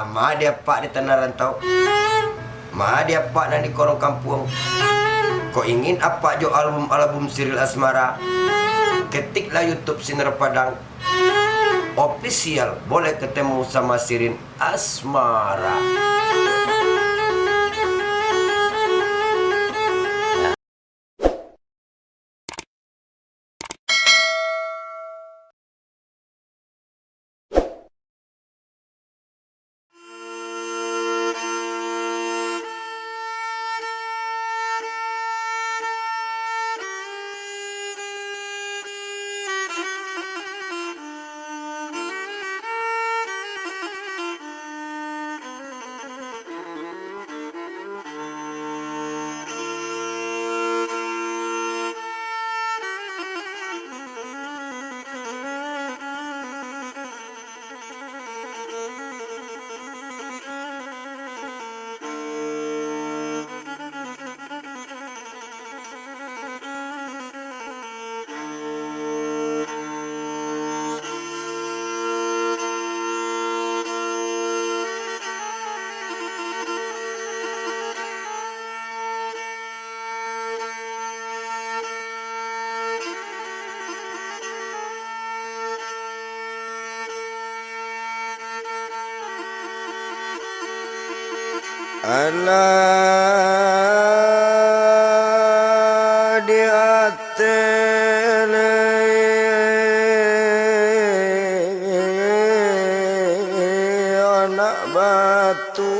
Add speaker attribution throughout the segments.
Speaker 1: Ma dia pak di tanah rantau, ma dia pak na di korong kampung. Kau ingin apa jo album Siril Asmara? Ketiklah YouTube Sinar Padang official, boleh ketemu sama Sirin Asmara. Allah di atele anak batu,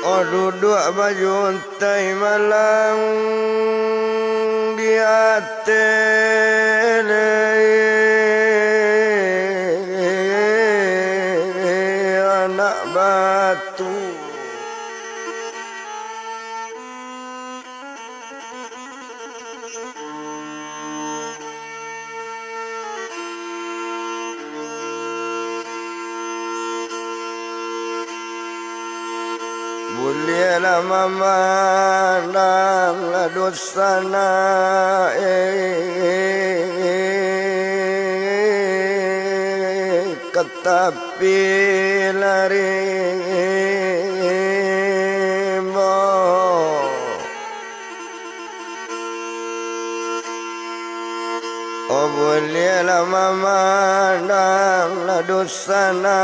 Speaker 1: oh duduk baju untai malang di atele anak batu. Bolehlah memandanglah dosana tetapi lari oh bolehlah memandanglah dosana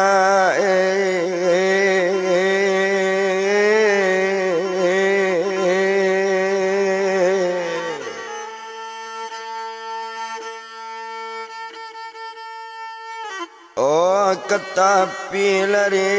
Speaker 1: oh tetapi lari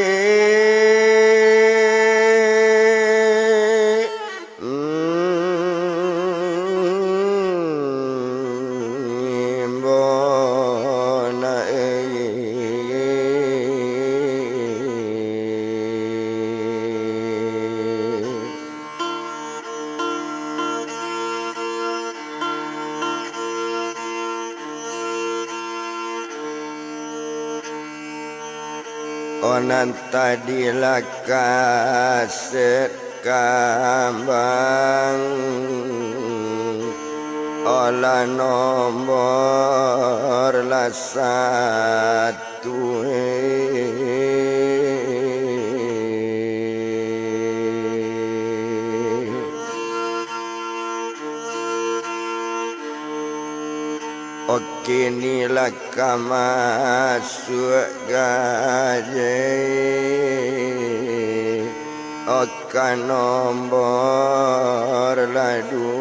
Speaker 1: onan tadilah kaset kambang olah nomor lah satu kinilah kamasuk gaji oka nombor ladu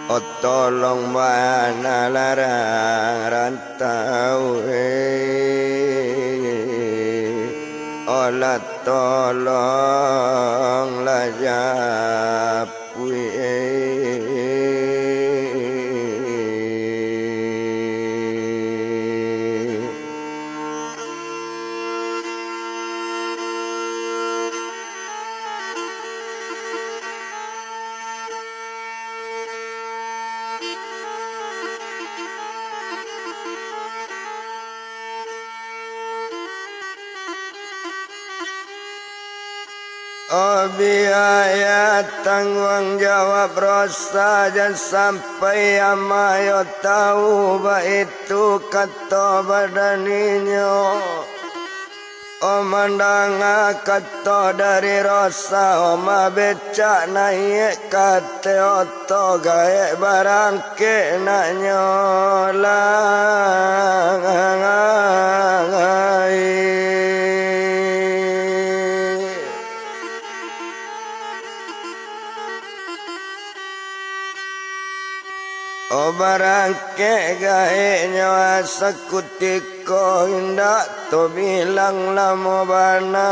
Speaker 1: oh tolong mana larang rantau olah tolonglah japui Oh biaya tanggung jawab rosa dan sampai amayo tahu ba itu kata badaninyo. Oh mandang kata dari rosa oma becak naik kate oto gae barangke nak nyolang. O barangke gae nyawa sakutiko indak to bilang lamo bana.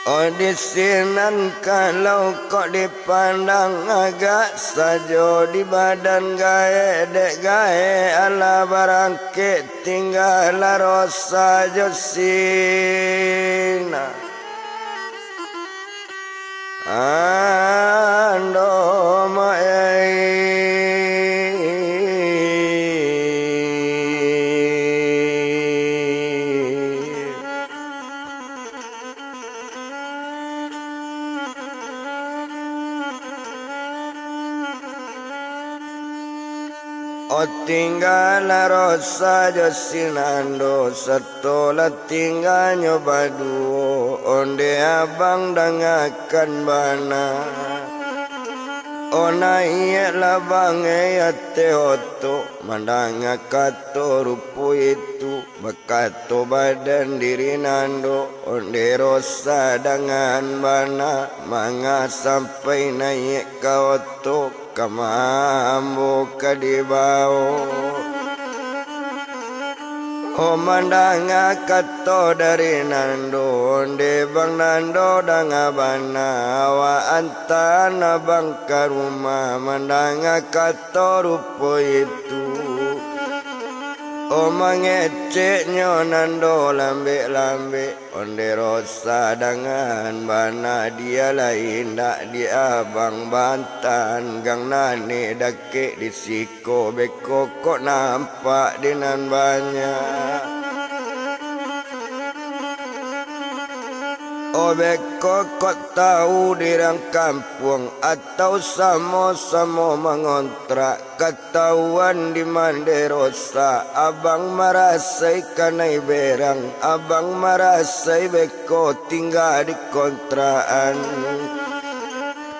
Speaker 1: O disinan kalau kok dipandang agak sajo di badan gae dek gae ala barangke tinggal rosa josina. Ando O tinggal rosa josinando setola tinggal nyoba duo onde abang dangakan bana. Ona iya labang ate oto mandanga kato rupu itu bakato badan diri nando onde rosa dengan bana manga sampai naik ka oto kamambo kadibao. O mandanga kato dari nando onde bang nando danga bana wa antana bang karuma mandanga kato rupo itu. O mangecek nyo nando lambe-lambe onde rosa dengan bana dia lain dak dia bang bantan gang nane dake disiko beko kok nampak dinan banyak. O beko kok tahu dirang kampung atau samo-samo mengontrak ketahuan di Manderosa abang marasai kanai berang abang marasai beko tinggal di kontraan.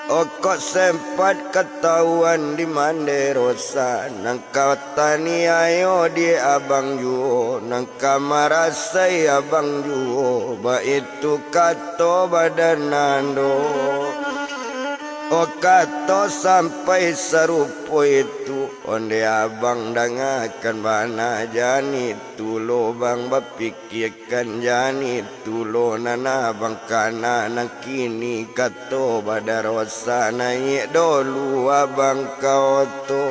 Speaker 1: O kok sempat ketahuan di Manderosa nangka tani ayo di abang juo nangka marasai abang juo ba itu kato badan nando. O kato sampai serupo itu onde abang dangakan bana jani tulo bang bapikirkan jani tulo nana bang kana nakini kato badarosa naik dolu abang kau to.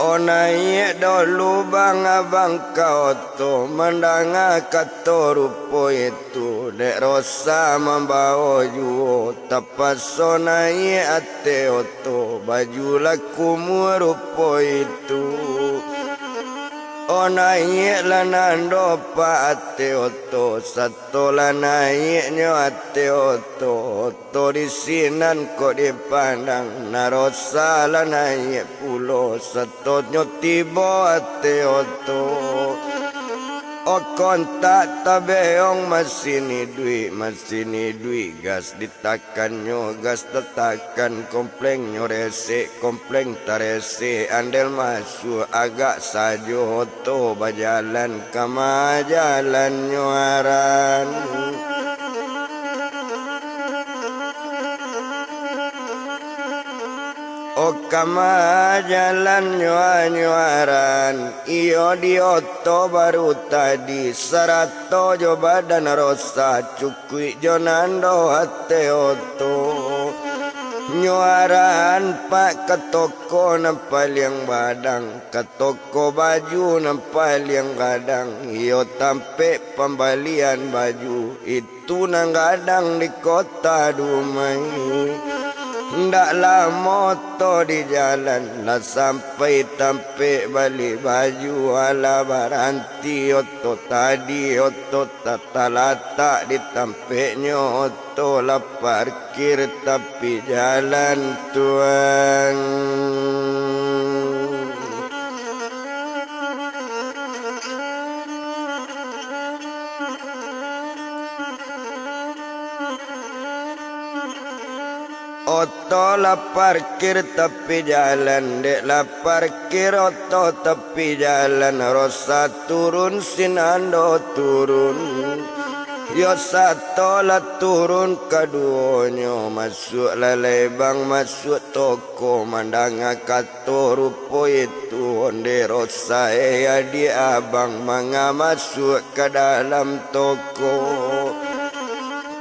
Speaker 1: O naik dulu bang abang kau to mandanga kato rupo itu dek rosa membawa juo tapaso naik ate oto baju laku rupo itu. O naik lanando pa ate oto satu la naik nyo ate oto oto disinan kok dipandang narosa la naik pulo satu nyo tibo ate oto. O kontak tabeong masini dui gas ditakan nyo gas tetakan kompleng nyo rese kompleng tarese andel masuk agak sajo to bajalan kama jalan nyo aran. O kama jalan nyuaran iyo dioto baru tadi sarato jo badan rosa cukui jonando hate oto. Nyuaran pak ke toko nampal yang badang ke toko baju nampal yang gadang iyo tampe pembalian baju itu nang gadang di kota Dumai. Ndaklah moto di jalan lah sampai tampe balik baju ala baranti oto tadi oto tata latak di tampeknya oto lah parkir tapi jalan tuan. Oto lah parkir tepi jalan, dek lah parkir oto tepi jalan. Rosa turun sinando turun, yo satu lah turun keduanya. Masuk lah lebang masuk toko, mandang kato rupo itu onde rosa di abang manga masuk ke dalam toko.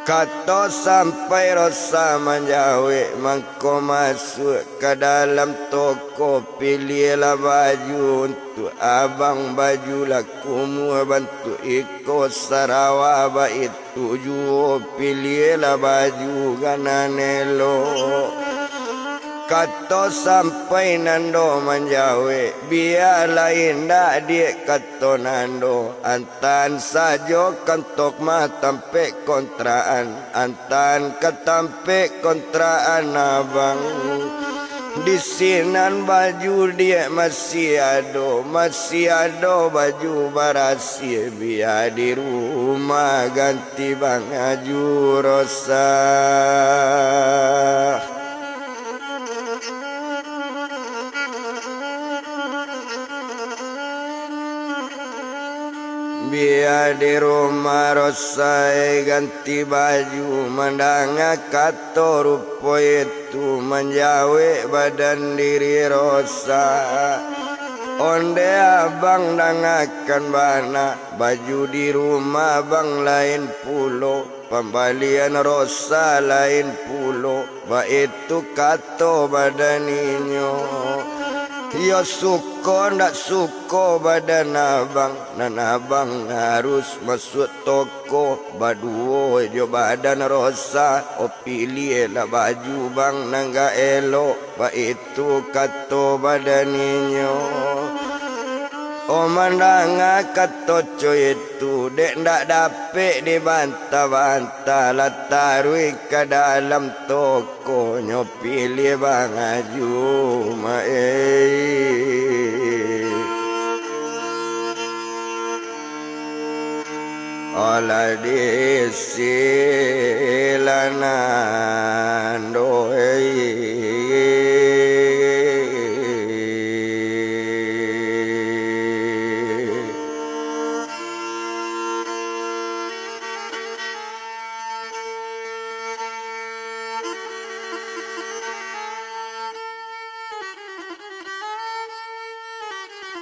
Speaker 1: Kato sampai rosa menjawe mangko masuk ke dalam toko. Pilihlah baju untuk abang, baju lakumu bantu ikut Sarawak baik tujuh. Pilihlah baju gananelo. Kato sampai nando menjawe biarlah indah dia kato nando. Antan sajo kantok matampe kontraan, antan ketampe kontraan abang. Di sinan baju dia masih ado baju barasi. Biar di rumah ganti bangaju rosa. Biar di rumah rosa ganti baju. Mandang kato rupo itu menjawe badan diri rosa. Onde abang dangakan bana baju di rumah bang lain pulo. Pembalian rosa lain pulo. Ba itu kato badan inyo. Yo suko ndak suko badan abang, nan abang harus masuk toko. Baduo jo badan rosa, o pilih lah baju bang nangga elok. Ba itu kato badan inyo. O mandang kato coy itu dek ndak dapet dibantah-bantah. Lah taruh ke dalam toko nyo pilih bang aju olah disilanan doe.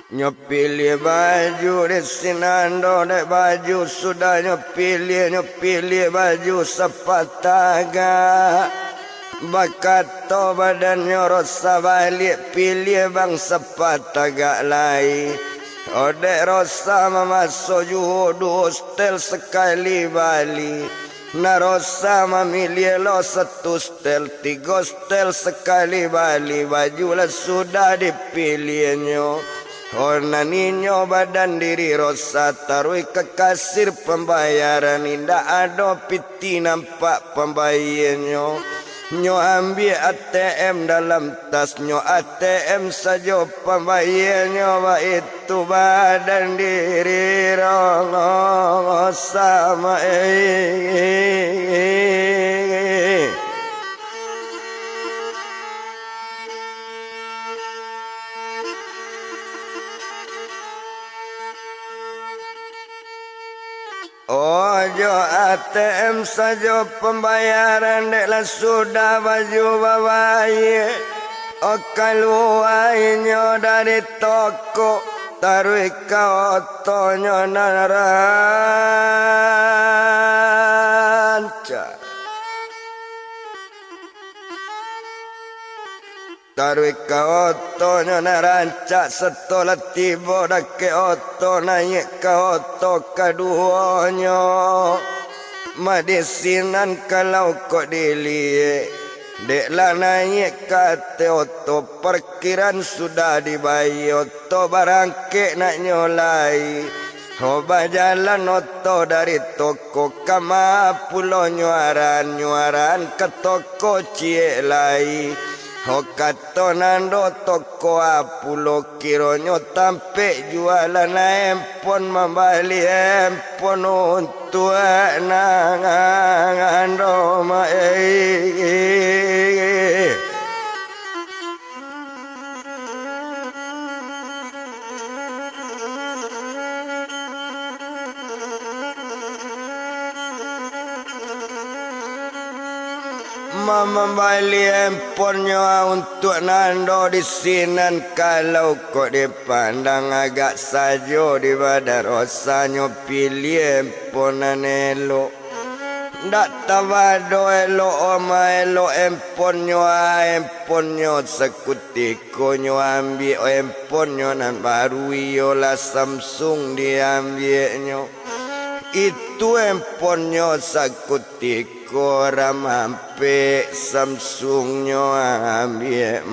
Speaker 1: Nyopilih baju di sinando dek baju sudah nyopilih baju sepataga. Bakato badannya rosa balik pilih bang sepataga lain. Odek rosa memasuk juhu stel sekali bali. Na rosa memilih lo satu stel tiga stel sekali bali. Baju lah sudah dipilihnya. Ona ninyo badan diri rosa taruh ke kasir pembayaran. Indah ada piti nampak pembayarnya. Nyo ambil ATM dalam tas nyo ATM saja pembayarnya. Ba itu badan diri rosa Ojo ATM saja pembayaran deklah sudah baju bawaye. O keluarnya dari toko taruh ke otonya naranca. Taruh ke otonya naranca setelah tiba dah ke oto naik ke oto keduanya. Madisinan kalau kok dilihat Deklah naik kate oto parkiran sudah dibayar oto barangke nak nyolai. Hoba jalan oto dari toko kama pulau nyuaran ke toko cie lai. Hokato nando toko apulo kironyo tampe jualan empon membali empon untuk nangan Roma Mama bali empornya untuk nando di sinan kalau kok dipandang agak sajo di badan rosanya pilih emponan elo ndak tawado elo oma elo emponyo sekutikonyo ambil emponyo nan baru yola Samsung diambilnya itu emponyo sakutiko ramampe Samsungnya ambil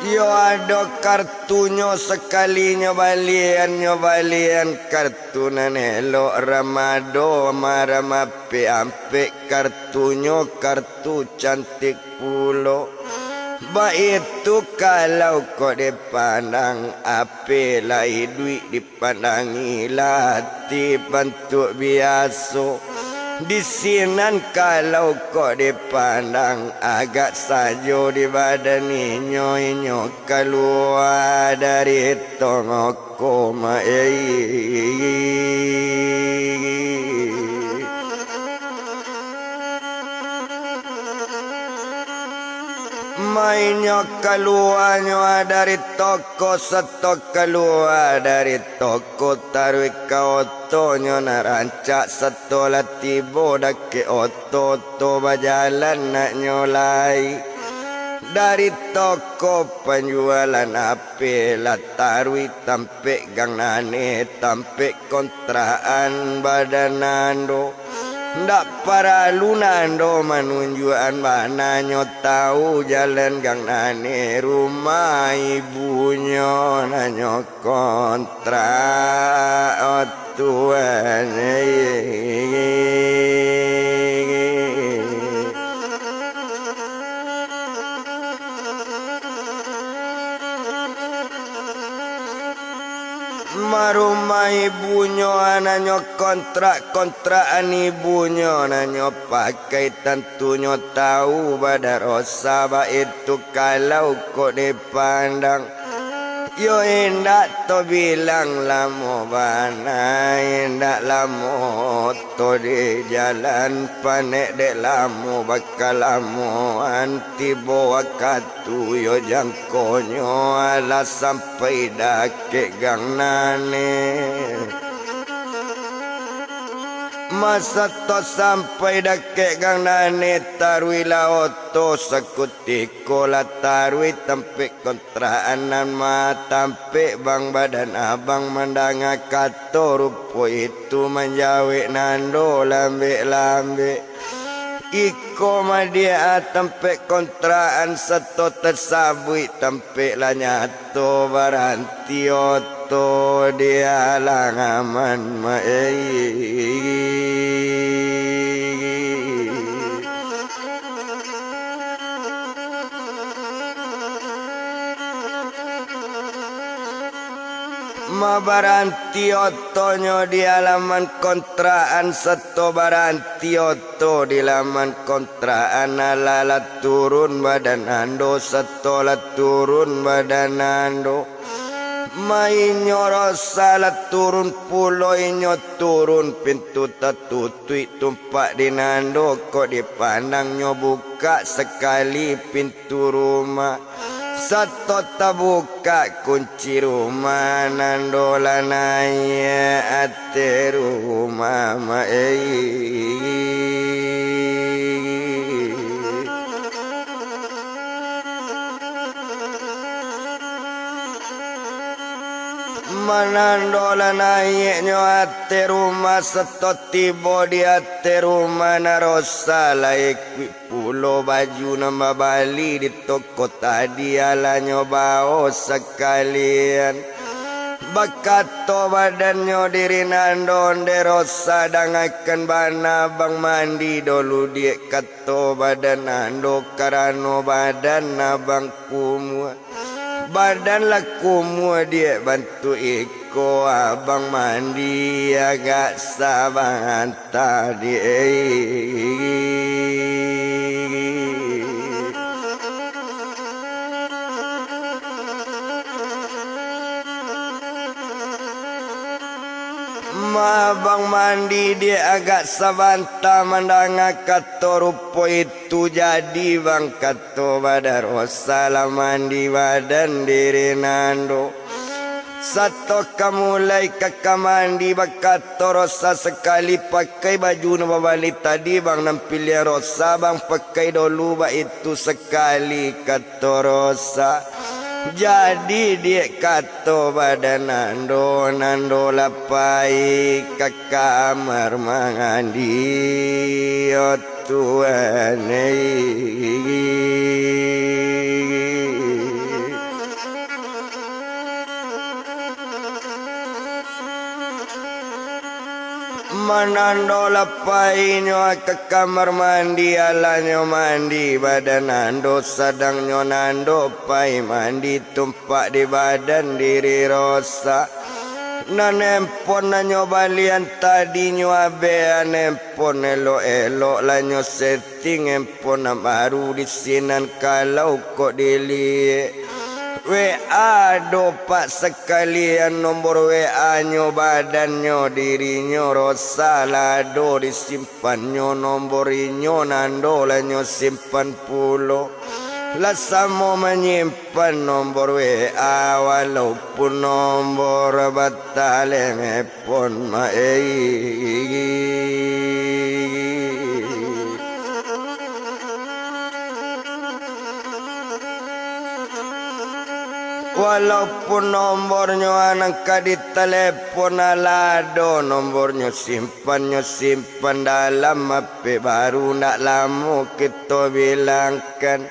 Speaker 1: yo ada kartunya sekalinya balian kartunan elok ramado maramape ampe kartunya kartu cantik pulo ba itu kalau kok dipandang ape lai duit dipandangi lati bentuk biasa di sinan kalau kok dipandang agak sajo di badan inyo keluar dari tongoko mainnya keluarnya dari toko setok keluar dari toko taruh ke otonya narancak setolah tiba dah ke oto bajalan nak nyolai dari toko penjualan ape lah taruh tampe gang nane tampe kontraan badanando ndak para lunando menunjukan bananya tahu jalan gang nane rumah ibunya nanyo kontra tuan rumah ibunya anaknya kontrakan ibunya anaknya pakai tentunya tahu pada rosa itu kalau kok dipandang yo indak to bilang lamo bana indak lamo to di jalan panek dek lamo bakal lamo anti bawa katu yo jangkonyo ala sampai dake gang nane masa to sampai dake gang nane tarui oto sekutiko la tarui tempe kontraanan ma tampe bang badan abang mandanga kato rupo itu menjawe nando lambe iko madia tempe kontraan seto tersabui tempe la nyato baranti oto dia langaman baranti otonyo di halaman kontraan seto baranti oto di halaman kontraan ala turun badan ando seto la turun badan ando mainyo rosalah turun pulau inyo turun pintu tertutui tumpak di nando kok dipandangnya buka sekali pintu rumah satu tabuka kunci rumah nandola naya ate rumah Manandola naiknya ate rumah seto tiba di ate rumah narosa laik pulo baju nama Bali di toko tadi ala nyoba sekalian bakato badannya diri nandon de rosa dangakan bana bang mandi dulu dia kato badan nando karano badan nabang kumua badan laku mua dia bantu iko abang mandi agak sabang tadi Abang mandi dia agak sabanta mandanga kato rupo itu jadi bang kato badar wasala mandi badan diri nando satu kamulai kakak mandi bakato rosa sekali pakai baju nama Bali tadi bang nampilnya rosa bang pakai dulu ba itu sekali kato rosa jadi dia kato badan nando lapai ke kamar mangandi oh Tuhan Manando lapai nyo ke kamar mandi ala nyo mandi badan nando sadang nyo nando pai mandi tumpak di badan diri rosa nanempon na nyo balian tadi nyo abe nempon elok la nyo setting empon na baru di sinan kalau kok dilihat WA dopak sekalian nomor WA nyo badannya dirinya rosa lado disimpannya nomor nyo nando lah nyo simpan pulo lah samo menyimpan nomor WA walaupun nomor batal pun walaupun nomornya anak di telepon alado nomornya simpan dalam HP baru nak lama kita bilangkan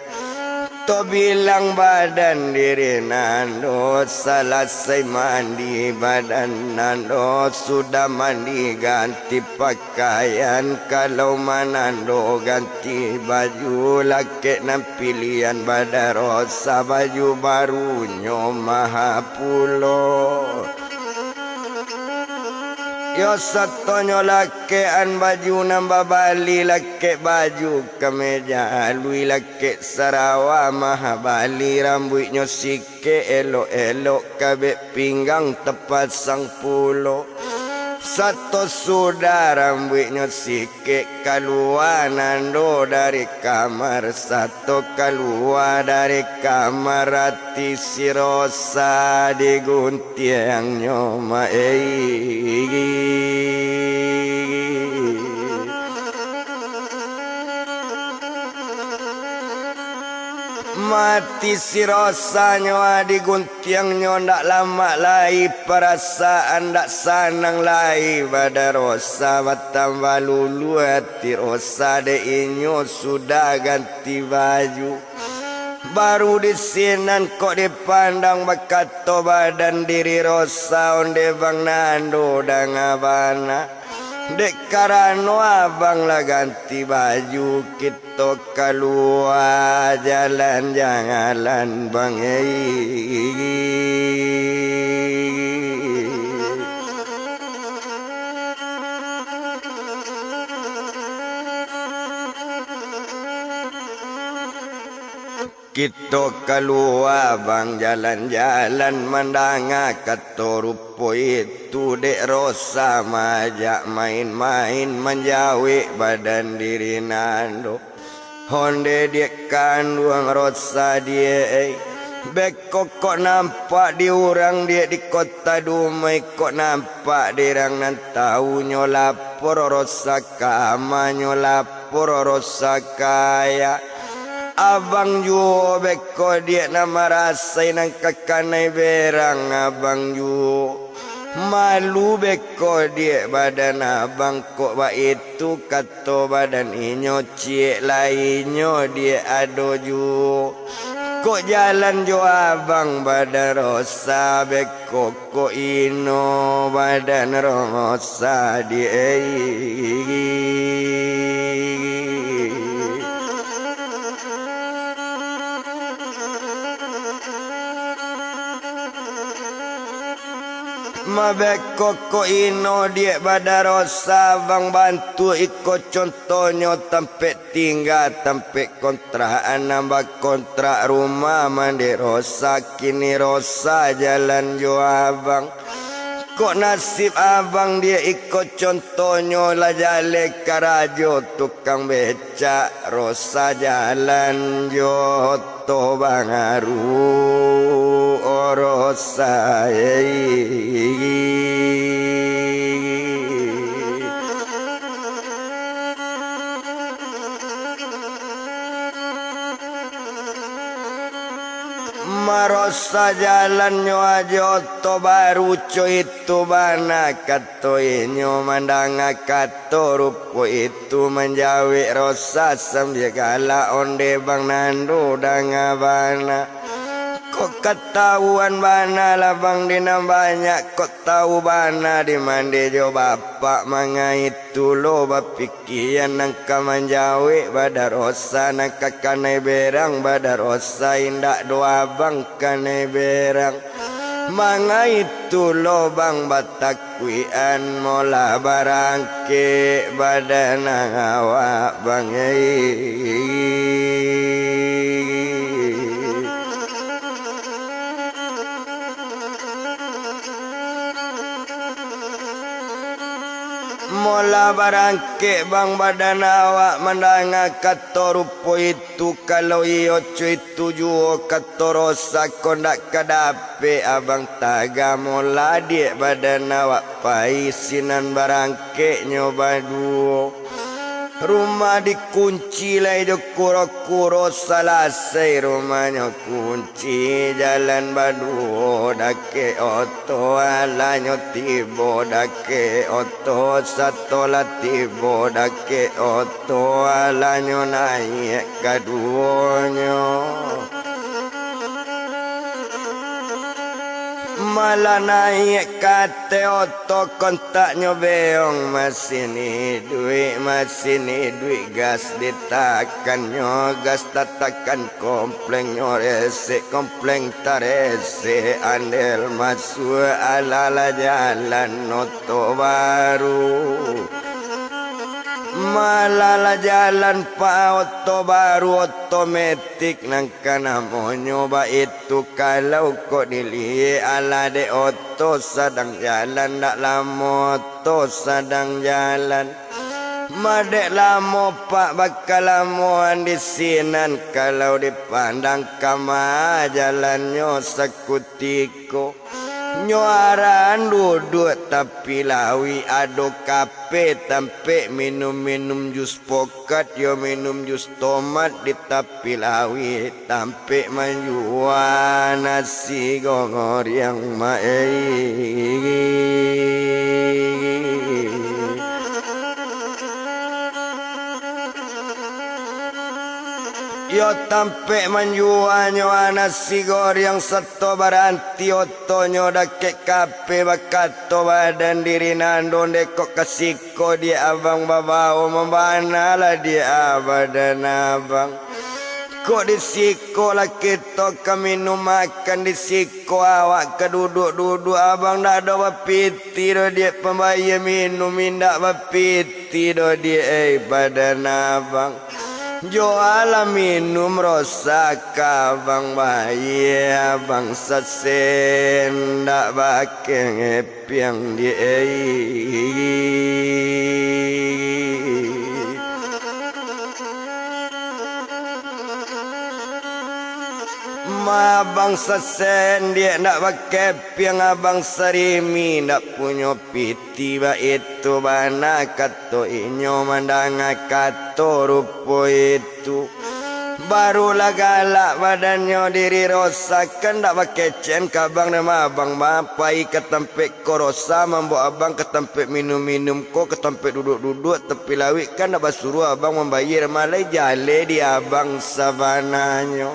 Speaker 1: to bilang badan diri nando selesai mandi badan nando sudah mandi ganti pakaian kalau manando ganti baju laki nan pilihan badan rosa baju barunya maha pulo yo satonyo laki an baju nambah Bali laki baju kemeja lui laki Sarawak maha Bali rambutnya sike elok kabek pinggang tepat sang pulo satu sudah rambutnya sike keluar nando dari kamar satu keluar dari kamar hati si rosa diguntiang nyoma mati si rosanya diguntiang nyo ndak lama lai perasaan ndak sanang lai pada rosa batambah lulu hati rosa de inyo sudah ganti baju baru di sinan kok dipandang bakato badan diri rosa onde bang nando dan abana dek karano abang lah ganti baju kita keluar jalan bang kita keluar bang jalan mandanga kato rupo itu dek rosa majak main-main menjauh badan diri nando honde dek kandung rosa dia beko kok nampak di orang dia di kota Dumai kok nampak dirang nan tahu nyolapor rosa kama nyolapor rosa kaya abang juo beko dia nama rasai nang kakanai berang abang juo Malu beko dia badan abang kok ba itu kato badan inyo cie lainyo dia ado ju. Kok jalan jo abang badan rosa beko kok ino badan rosa dia. Mabeko ko ino dia badarosa bang bantu ikut contohnya tempat tinggal tempat kontrakan nambah kontrak rumah mandi rosa kini rosa jalan jo abang. Kok nasib abang dia ikut contohnya lah jale karajo tukang becak rosa jalan jo to bangaru rosa marosa jalan nyo aja to baru coy itu bana kato inyo mandang kato rupo itu menjawi rosa sambil gala onde bang nando dangabana. Kok ketahuan bana lah bang dina banyak kok tahu bana di mandi jo bapak manga itu lo bapikian nangka manjawi badarosa nangka kanai berang badarosa indak doa bang kanai berang manga itu lo bang batakwian mola barangke badan awak bang mola barangke bang badan awak mandanga kato rupo itu kalau iyo cuy tujuh kato rosa kondak kadape abang taga mola dia badan awak paisinan barangke nyoba duo. Rumah dikunci lah itu kuro-kuro salasai rumahnya kunci jalan badu dake oto alanyo tibo dake oto satu lah tibo dake oto alanyo naik kaduonyo. Malah naik kate oto kontaknya beong masini duit gas ditakannya gas tatakan komplengnya rese kompleng tarese andel masuk ala jalan oto baru. Malala jalan pa oto baru otomatik nangka namo nyoba itu kalau kok dilihat ala de oto sedang jalan dak lama oto sedang jalan madek lama pak bakal lamuan di sinan kalau dipandang kama jalannya sekutiko. Nyuaran duduk tapi lawi ado kape tampe minum jus pokat yo minum jus tomat di tapi lawi tampe manjuan nasi gongor yang yo tampe manjuanyo nasi goreng seto baranti otonyo dake kape bakato badan diri nandon deko kasiko dia abang babao membana lah dia badan abang. Kok disiko lah kita keminum makan disiko awak keduduk-duduk abang dak ada bapiti do dia pembayar minum indak bapiti do dia badan abang. Jual minum rosa kabang bayi abang sasen dak bakeng epiang di abang sasen dia nak pakai piang abang sarimi nak punya piti ba itu bana kato inyo mandanga kato rupo itu Barulah galak badannya diri rosa, kendak pakai cen kabang nama abang mapai ketempek korosa, membawa abang ketempek minum-minum ko ketempek duduk-duduk tepi lawik, kan nak basuruh abang membayar malai jale di abang sabananya.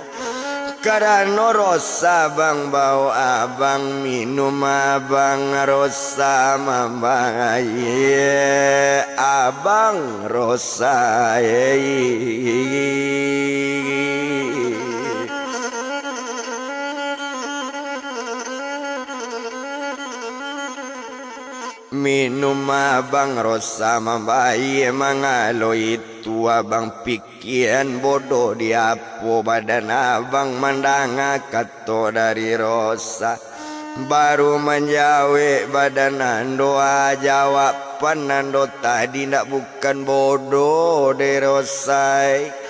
Speaker 1: Karena rosa abang bawa abang minum abang rosa membayar abang rosa minum abang rosa membayi mangalo itu abang pikiran bodoh diapo badan abang mandanga kato dari rosa baru menjawab badan doa jawaban nando tadi nak bukan bodoh de rosai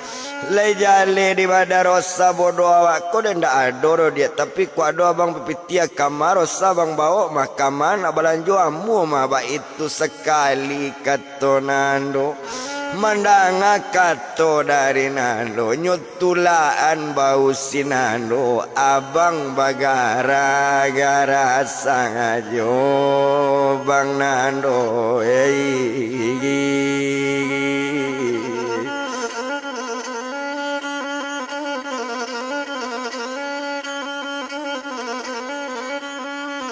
Speaker 1: lejale di badan rosa bodoh awak ko dan ndak adoro dia tapi ku ado abang pepitia kamar rosa abang bawa makaman abalanjo amu mah itu sekali kato nando mandanga kato dari nando nyutulaan bau sinando abang bagara-gara sangajo bang nando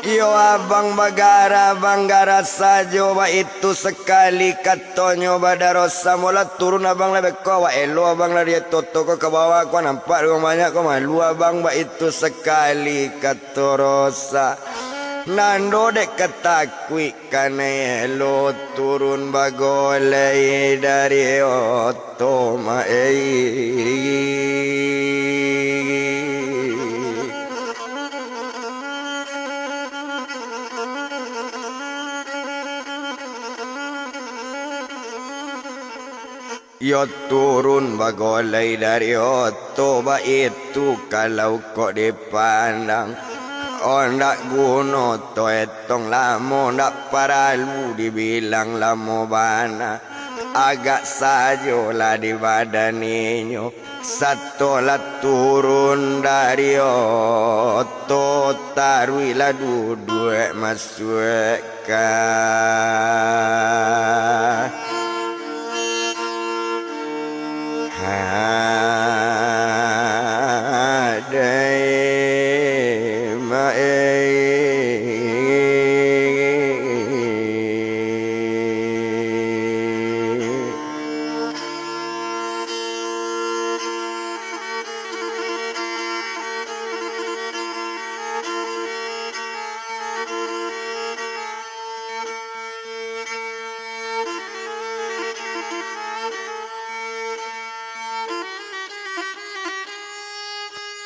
Speaker 1: Yo abang bagara banggara sajo wa itu sekali katonyo badarosa mula turun abang lebek ko wa elo abang lari toto ko ke bawah ko nampak rumahnya ko malu abang wa itu sekali katorosa nando dek ketakwi kane elo turun bagolei dari oto ma Yo turun bagolai dari oto ba itu kalau kok dipandang ondak guno to etong lamo ndak paralu dibilang lamo bana agak sajo lah di badaninyo satu lah turun dari oto taruilah duduk masuk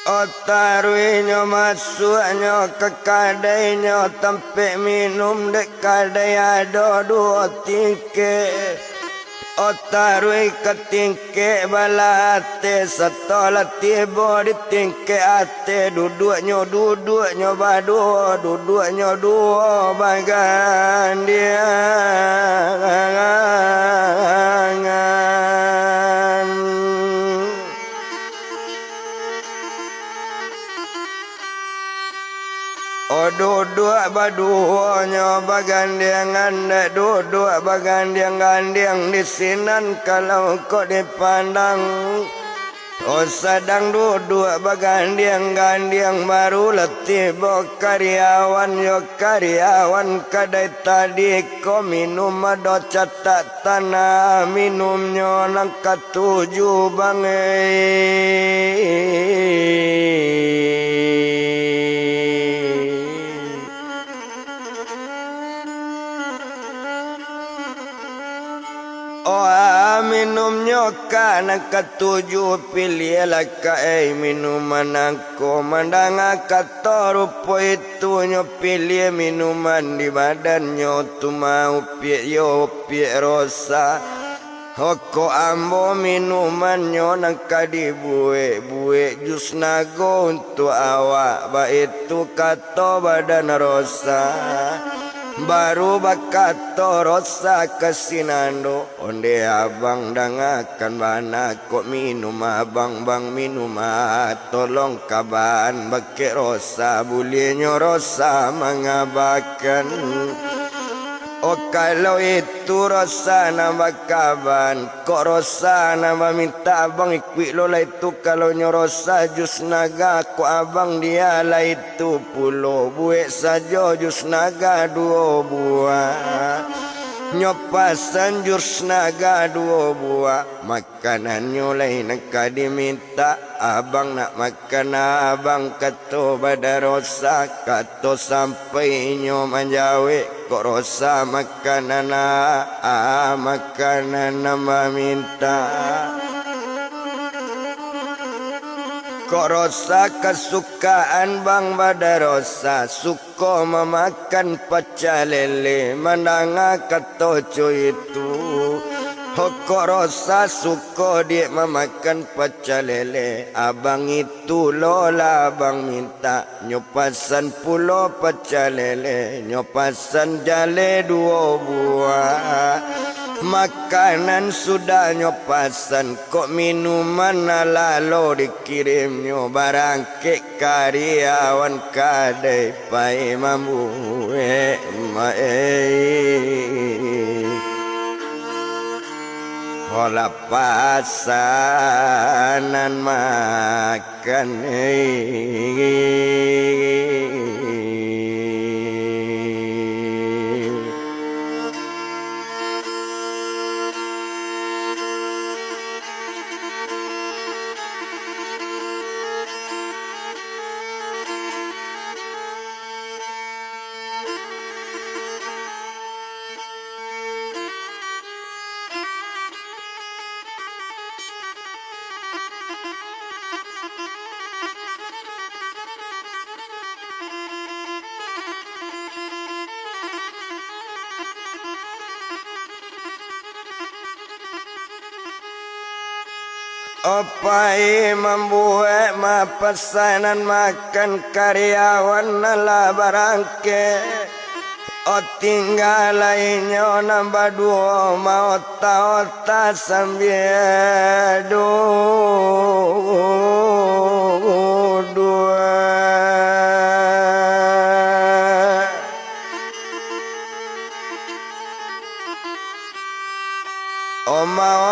Speaker 1: Otaruinyo masuknya ke kadainya tempe minum dek kadai ada dua tingke Otarui ke tingke balate setelah tiba di tingke ate duduknya badu duduknya dua bagan dia duduk baduanya bagandiangan duduk bagandiang-gandiang di sinan kalau kau dipandang sedang duduk bagandiang-gandiang baru letih karyawan karyawan kadai tadi kau minum ada catatan minumnya nang ketujuh minumnya kana ketujuh pilihlah kai minuman aku mandang katorupo itu pilih minuman di badannya tu mau pie rosa hoko ambo minumannya nangka di buwe jus nago untuk awak ba itu kato badan rosa baru bakato rosa kesinando onde abang dangakan bana kok minum abang bang minum tolong kaban bake rosa bulinyo rosa mengabakan. Oh kalau itu rosa nama kaban kok rosa nama minta abang ikwik lola itu kalau nyorosa jus naga kok abang dia lah itu pulo buek saja jus naga 2 buah nyopasan jus naga 2 buah makanannya lain ka diminta abang nak makan abang kato pada rosa kato sampai nyo manjawe kok rosa makanan makanan nama minta kok rosa kesukaan bang pada rosa suko memakan pecel lele mandanga katoco itu kok rosa suko dia memakan pecel lele abang itu lola abang minta nyopasan pulo pecel lele nyopasan jale 2 buah makanan sudah nyopasan kok minuman lalo dikirimnya barang ke karyawan kadai pai mambu hola pasanan makan Opai membuat pesanan makan karyawan nala barangke o tinggal lainnya nambah 2 mau ota sambil 2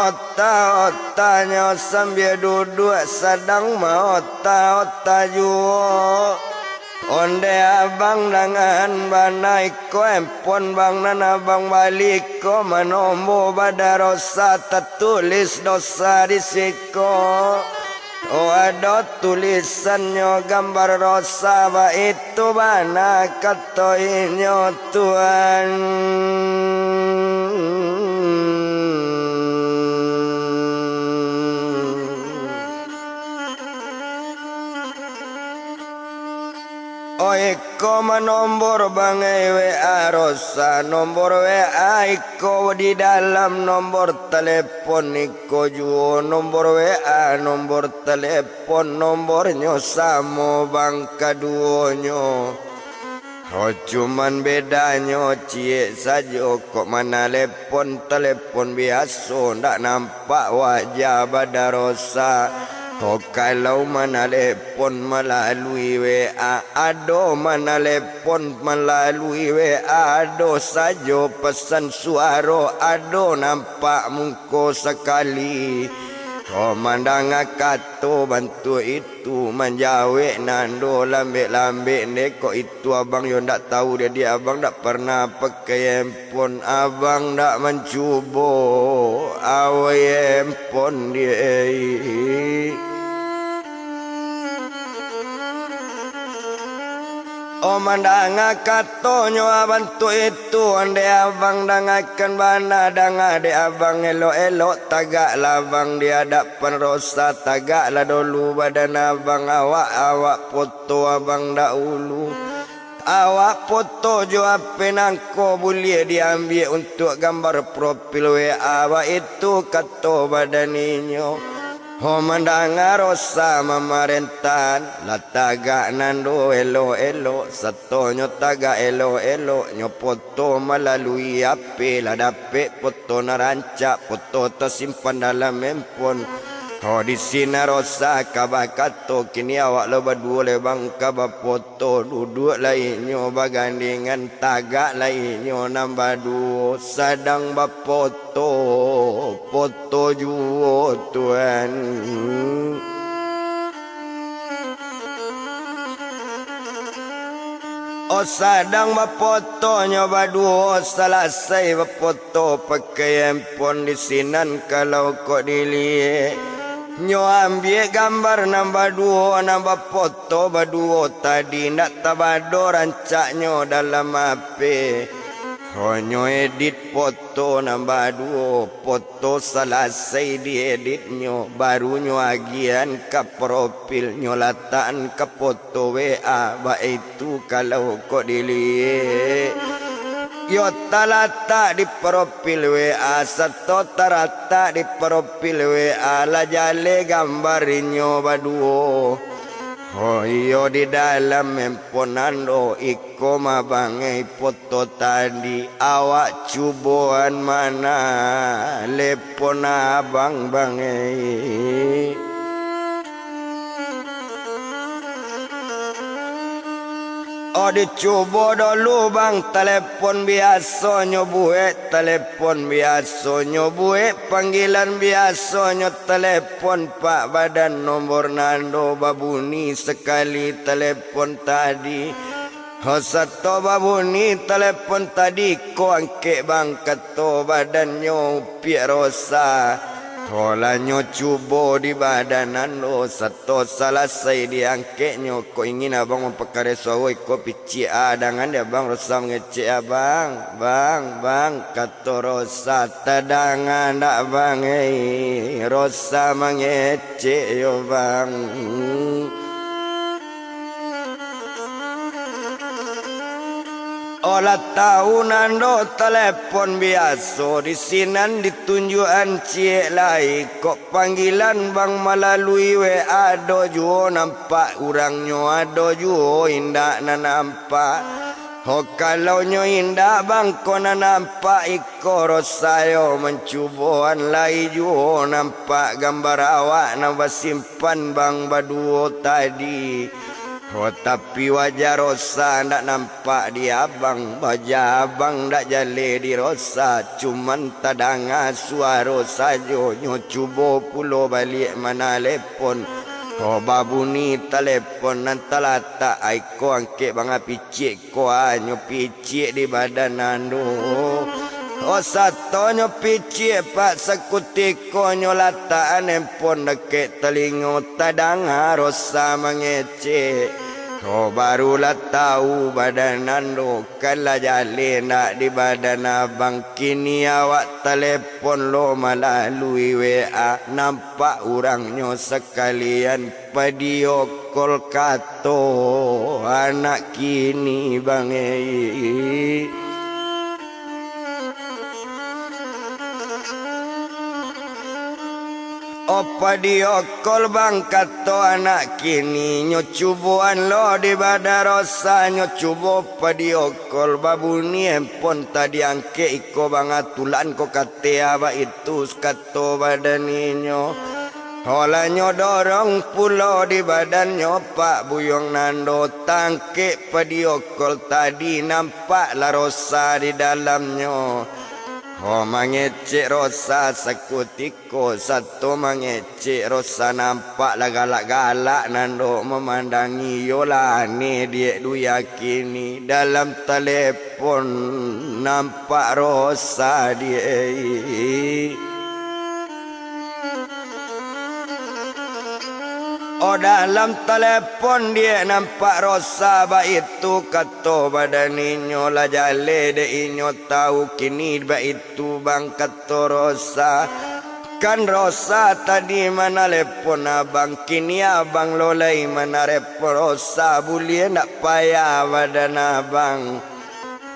Speaker 1: Ota-otanya sambil duduk sedang ota-ota juo onde abang dengan banai ko empon bang nana bang balik ko manombo pada rosa tertulis dosa risiko oh ada tulisannya gambar rosa ba itu bana katoinyo Tuhan Iko manombor bangai WA rosa nombor WA iko di dalam nomor telepon iko juo nombor WA nomor telepon nomornya sama bang kaduonyo cuman bedanya cie saja kok mana telepon biasa ndak nampak wajah pada rosa. Oh kalau menelepon melalui WA ado menelepon melalui WA ado saja pesan suara ado nampak muka sekali oh mandang kato bantu itu menjawab nando lambek-lambek neko itu abang yo ndak tahu dia abang ndak pernah pakai handphone abang ndak mencuba awe handphone dia oh mandang katonyo bantu itu ande abang dangakan bana dangade abang elo-elo tagak labang dia dapan rosa tagak lah dulu badan abang awak foto abang dahulu awak foto jo ape nangko boleh diambil untuk gambar profil WA awak itu kato badaninyo Homandanga rosa mamarentan lataga nando elo satonyo taga elo nyopoto melalui ape ladape poto naranca poto tersimpan dalam handphone. Di sini rosa kabakato kini awak lo berdua lebang kabapoto duduk lainnya bagandingan tagak lainnya nambah dua sadang bapoto foto juo tuan. Sadang bapoto nyoba dua selesai bapoto pakai handphone di sinan kalau kok dilihat. Nyo ambil gambar nambah dua nambah foto berdua tadi nak tabado rancaknya dalam HP. Nyo edit foto nambah dua foto selesai dieditnya baru nyo agian ke profil nyo latakan ke foto WA baik itu kalau kok dilihat. Yo talata di profil WA satu tarata di profil WA la jale gambarnya baduo. Oh yo di dalam handphone iko mabangai foto tadi awak cubuan mana lepon abang bangai. Dicoba dulu bang telepon biasa nyobuhe telepon biasa nyobuhe panggilan biasa nyo telepon pak badan nomor nando babuni sekali telepon tadi. Satu babuni telepon tadi ko angke bang kato badan nyo piak rosa. Nyo cubo di badanan lo satu selesai diangketnya kau ingin abang mempekare sawai kau pici adangan dia bang rosa mengecek abang bang kata rosa tadangan dak bang rosa mengecek yo bang. Olah tahu nando telepon biasa di sinan ditunjukan cie lai kok panggilan bang melalui WA do juo nampak urangnya ado juo indak na nampak. Kalau nyo indak bang ko na nampak iko rosayo mencubuan lai juo nampak gambar awak nambah simpan bang baduo tadi. Tapi wajah rosa ndak nampak di abang. Wajah abang ndak jale di rosa. Cuman tadanga suara sajo. Nyo cubo pulo balik mana lepon. Babuni telepon nanti lata. Aiko angke bang picik ko nyo picik di badan ando. Satu nyo picik pak sekutiko nyo lataan handphone deket telingo tadanga rosa mengecek. Barulah tahu badan ando kala jale nak di badan abang kini awak telepon lo melalui WA nampak orangnya sekalian video call kato anak kini bang Opa diokol bang kato anak kini nyo cubuan lo di badan rosa nyo cubo pa diokol babuni handphone tadi angke iko bang atulan ko kate aba itu kato badan nyo. Olah nyo dorong pulo di badan nyo pak buyong nando tangke pa diokol tadi nampak la rosa di dalamnya. Mengecek rosa sekutiko satu mengecek rosa nampak lah galak-galak nando memandangi yola ni dia du yakini dalam telepon nampak rosa dia. Dalam telepon dia nampak rosa baik itu kato badan inyo lah jale de inyo tahu kini baik itu bang kato rosa. Kan rosa tadi mana lepon abang kini abang lolai mana repon rosa boleh nak payah badan abang.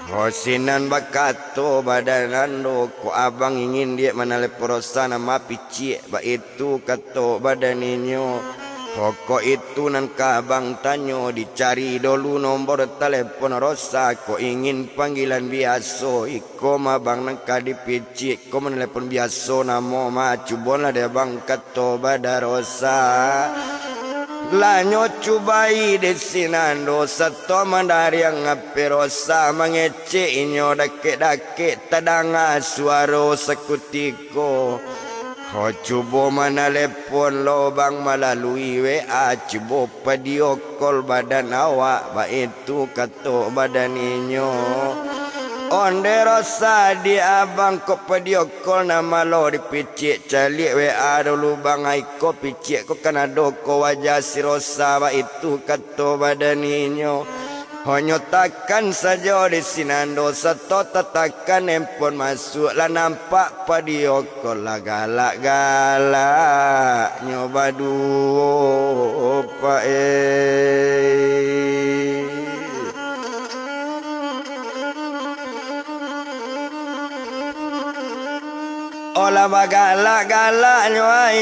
Speaker 1: Hosinan bakato badanando ko abang ingin dia manale porosa nama pici ba itu kato badaninyo. Pokok itu nan kabang tanyo dicari dulu nomor telepon rosa ko ingin panggilan biaso iko mabang nang kadi pici ko menelepon biaso namo macubon lah dia bang kato badarosa. Lanyo cubai desinando sato mandari yang ngaperosa mangece inyo dake-dake tadanga suaro sekutiko. Ho cubo manalepon lobang melalui WA cubo video call badan awak ba itu kato badan inyo. Onde rosa di abang ko video call nama lo di picik calik WA dulu bang aiko picik ko kanado ko wajah si rosa ba itu kato badaninyo. Honyo takkan saja di sinando sato tatakan handphone masuk lah nampak video call lah galak-galak nyoba duo pa Olah bagalak-galak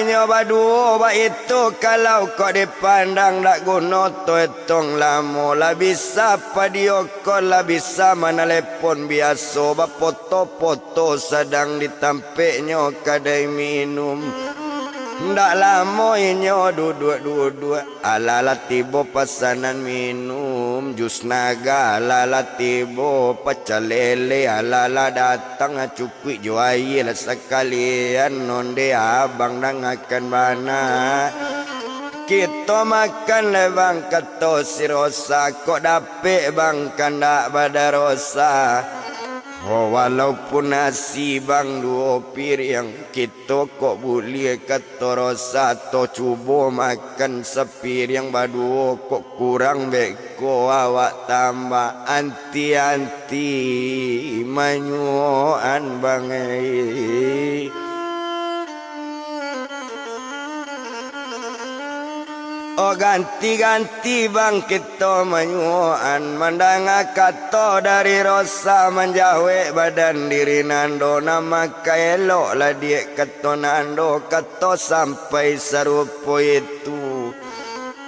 Speaker 1: nyoba duo ba itu kalau kau dipandang dak guna to etong lamo lah bisa video call lah bisa menelepon biasa ba foto-foto sedang ditampeknya kadai minum. Ndak lama inyo duduk-duduk ala tibo pesanan minum jus naga ala tibo pecel lele ala datang cukui juai lah sekalian nonde abang nang akan mana kita makan lebang kato si rosa kok dapet bang kandak badarosa. Oh, walaupun nasi bang dua piring kita kok boleh kata rosa to cuba makan sepiring baduo kok kurang beko awak tambah anti-anti manyuan bang Oh ganti-ganti bang kita menyuan mandang kato dari rosa menjawe badan diri nando nama kaelo lah dia kato nando kato sampai serupo itu.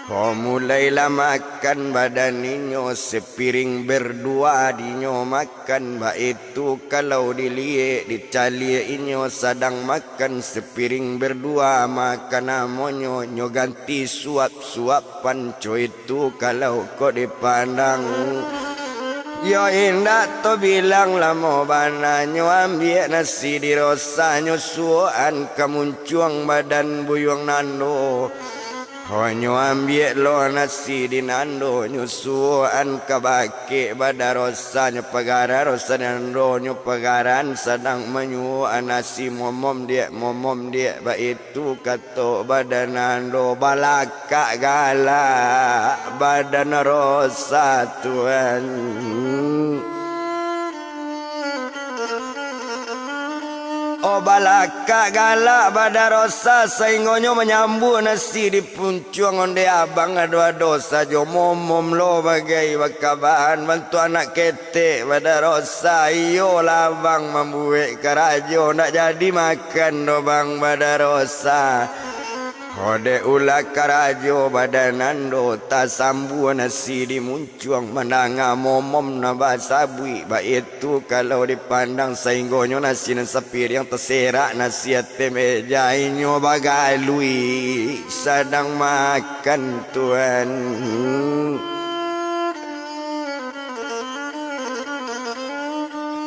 Speaker 1: Oh mulailah makan badan ninyo sepiring berdua dinyo makan ba itu kalau dilihat dicali inyo sedang makan sepiring berdua makan amonyo nyo ganti suap-suapan co itu kalau kau dipandang. Yo indah to bilang lamo bana nyo ambil nasi di rosa nyo suan kamuncuang badan buyung nando. Honyo ambil lo nasi di nando nyusuan kabake badarosa nyo pagara rosa nando nyo pagaran sedang menyuan nasi momom dia ba itu kato badan nando balaka gala badan rosa tuan. Oh balaka galak badarosa saingonyo menyambut nasi di puncuang onde abang ado-ado sajo momom lo bagai bakabahan bantu anak ketek badarosa iyo labang membuat karajo nak jadi makan do bang badarosa. Kode ulah karajo badanando tak sambu nasi di muncuang menanga momom na basabui ba itu kalau dipandang sainggonyo nasi nan sapir yang terserak nasi ate meja inyo bagalui sedang makan tuan.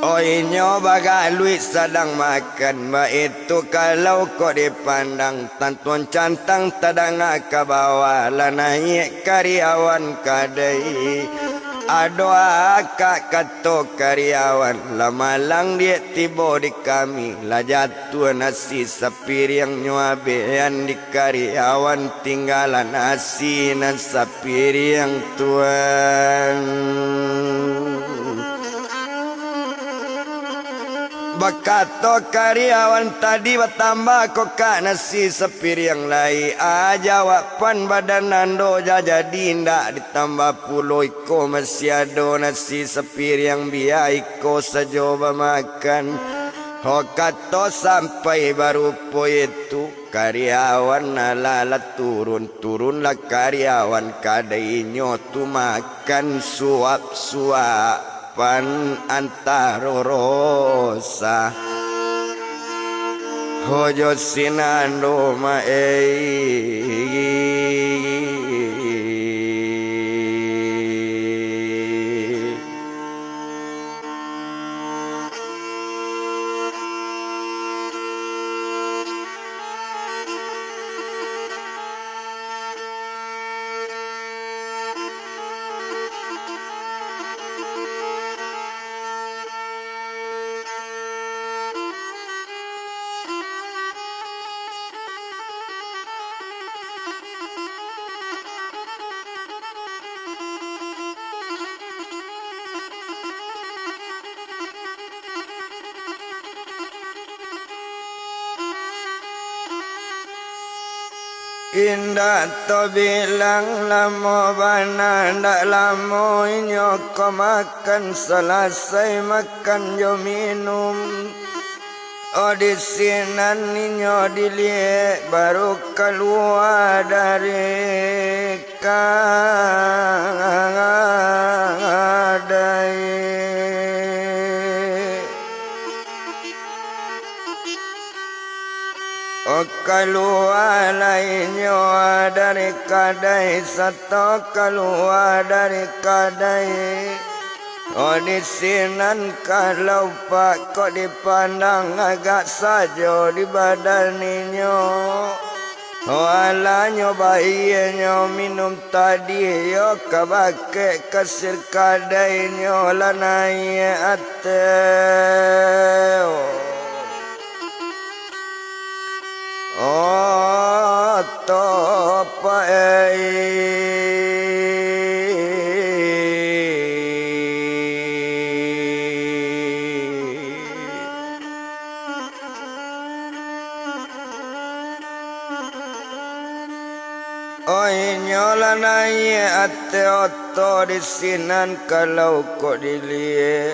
Speaker 1: Oh inyo bagalui sedang makan ba itu kalau kau dipandang tantuan cantang tadanga ke bawah lah naik karyawan kadai. Ado akak kato karyawan lama lang dia tiba di kami lah jatuh nasi sepiring nyuabean di karyawan tinggalan nasi nan sepiring tuan. Bakato karyawan tadi bertambah koka nasi sepiring lai ajawapan badan nando jadi ndak ditambah puluh iko masih ada nasi sepiring biar iko sejoba makan. Hokato sampai baru itu karyawan nalala turunlah karyawan kadainyo tu makan suap-suapan antara rosa hojo sinando indah to bilang lamo bana ndak lamo nyoko makan selesai makan yo minum odisinan ninyo diliek baru keluar dari kadai. Keluar lainnya dari kadai satu keluar dari kadai. Odisinan kalau pak kok dipandang agak saja di badannya. Walanyo bayinya minum tadi yo kabake kasir kadainya lanai ateo. Oh topa oi nyola nai ate oto disinan kalau kok dilie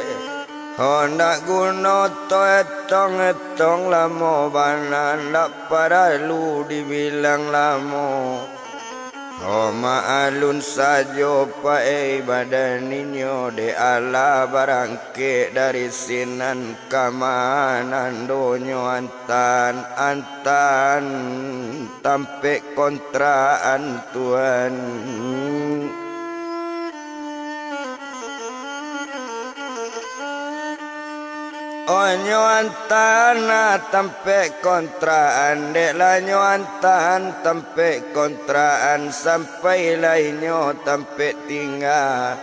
Speaker 1: honda guno to etong lamo banan ndak paralu dibilang lamo. Homa alun sajo pae badaninyo de ala barangke dari sinan kamanan donyo antan tampe kontraan Tuhan. Onyo antana tempe kontraan dek lanyo antan tempe kontraan sampai lainyo tempe tinggal.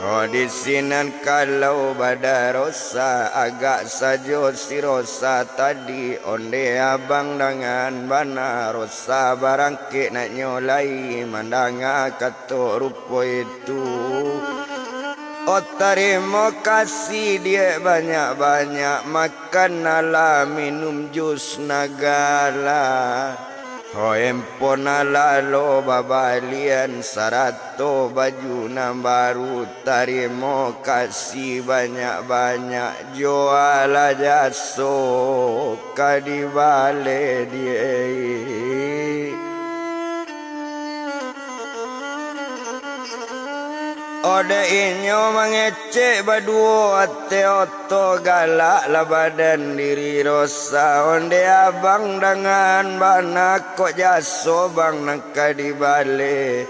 Speaker 1: Odisinan kalau badarosa agak sajo si rosa tadi onde abang dengan bana rosa barangke nak nyolai mandanga kato rupo itu. Oh terima kasih dia banyak-banyak makan nala minum jus nagala. Oh empon nala lo babalian sarato baju nam baru. Terima kasih banyak-banyak jual jaso kadibale dia. Ode inyo mengecek baduo ate oto galak lah badan diri rosa. Onde abang dengan bana kok jaso bang nangka di bale.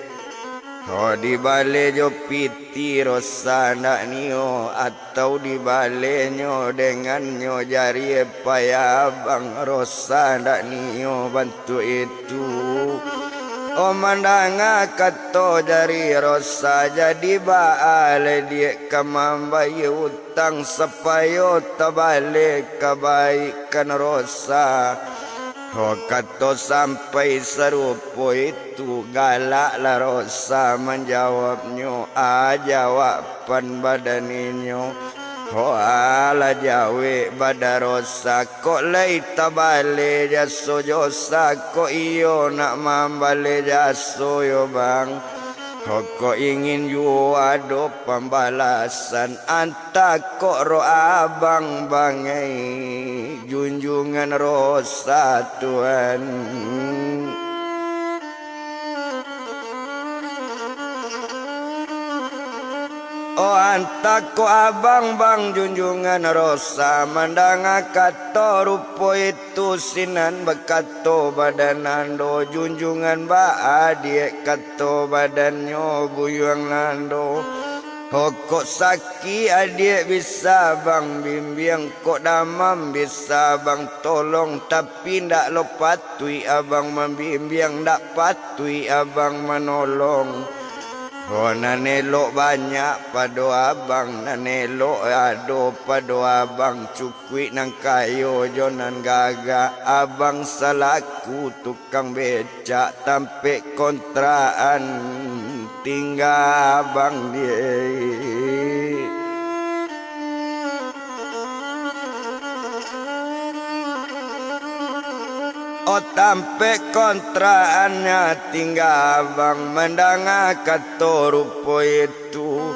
Speaker 1: Oh di bale jo piti rosa ndak nio atau di bale nyo dengan nyo jari payah bang rosa ndak nio bantu itu. Oh mandanga kato dari rosa jadi baale dia kamambai utang sepayo tabalik kebaikan rosa. Oh kato sampai serupo itu galaklah rosa menjawabnya jawaban badaninyo. Ala jawe badarosa kok lay tabale jaso josa kok iyo nak mambale jaso yo bang. Kok ingin yo ado pembalasan anta kok ro abang bangai junjungan rosa Tuhan. Oh anta ko abang bang junjungan rosa mandang kato rupo itu sinan bekato badan do junjungan ba adik kato badannya buyang nando. Oh kok saki adik bisa bang bimbing kok damam bisa bang tolong tapi ndak lo patui abang membimbing ndak patui abang menolong. Oh nanelo banyak pado abang nanelo ado pado abang cukwi nang kayo jonan gaga abang salaku tukang becak tampe kontraan tinggal abang dia. Oh tampe kontraannya tinggal abang mendang kato rupo itu.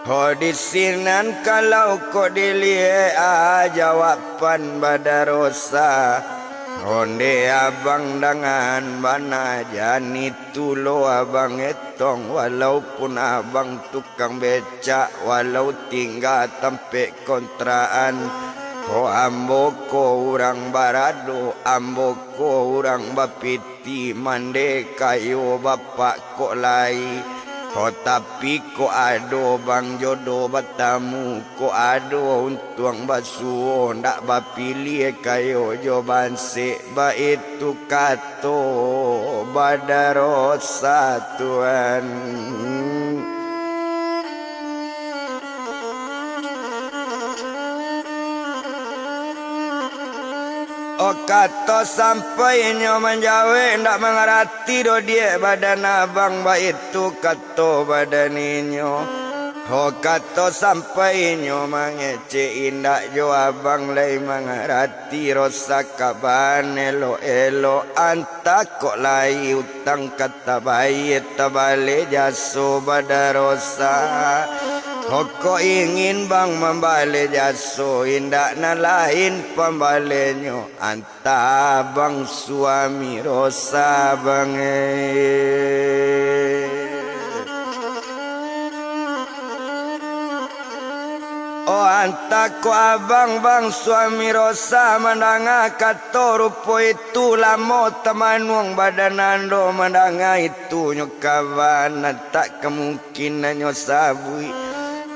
Speaker 1: Oh disinan kalau kok dilihat jawaban badarosa. Onde abang dengan mana jani tulo abang etong walaupun abang tukang becak walau tinggal tampe kontraan. Oh amboko urang barado amboko urang bapiti mande kayo bapak kok lai. Oh tapi kok ado bang jodoh batamu kok ado untuang basuo ndak bapilih kayo joban se ba itu kato badarosa Tuhan. Oh kato sampai nyo menjawe ndak mengerti do dia badan abang ba itu kato badan inyo. Oh kato sampai nyo mangece indak jo abang lay mengerti rosa kaban elo elo anta kok lay utang kata bayi tabale jaso badarosa. Kok ingin bang membalik jaso indak na lain pembalenyo anta bang suami rosa bang. Oh anta ko abang bang suami rosa mandanga kato rupo itu lamo temanung badanando mandanga itu nyokawan tak kemungkinan nyosabui.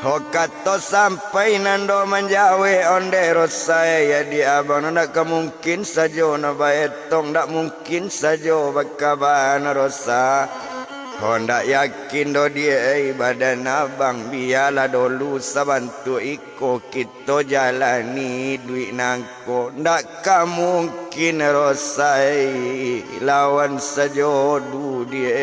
Speaker 1: Oh kato sampai nando menjawe onde rosa ya di abang ndak kemungkin saja na baetong ndak mungkin saja bakaban rosa. Oh ndak yakin do dia badan abang biarlah dulu sabantu iko kita jalani duit nangko ndak kemungkin rosa lawan saja du dia.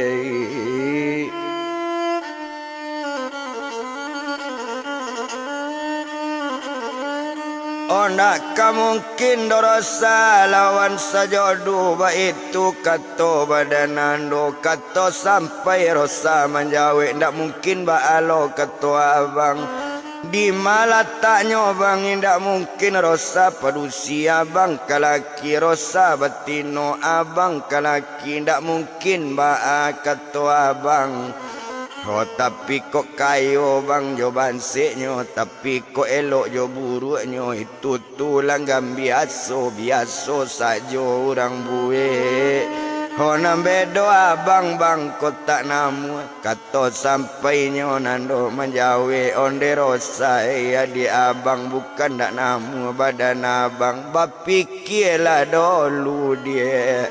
Speaker 1: Oh nak mungkin dorosa lawan sajodu ba itu kato badanando kato sampai rosa menjawe ndak mungkin ba alo kato abang di malataknya bang ndak mungkin rosa padusi abang kalaki rosa batino abang kalaki ndak mungkin ba kato abang. Oh tapi kok kayo bang jo banseknyo tapi kok elok jo buruknyo itu tulang biaso biaso sajo orang buwe. Oh nambe doa bang bang kok tak namu kato sampai nyo nando menjawe onde rosa ya di abang bukan tak namu badan abang bapikirlah dulu dia.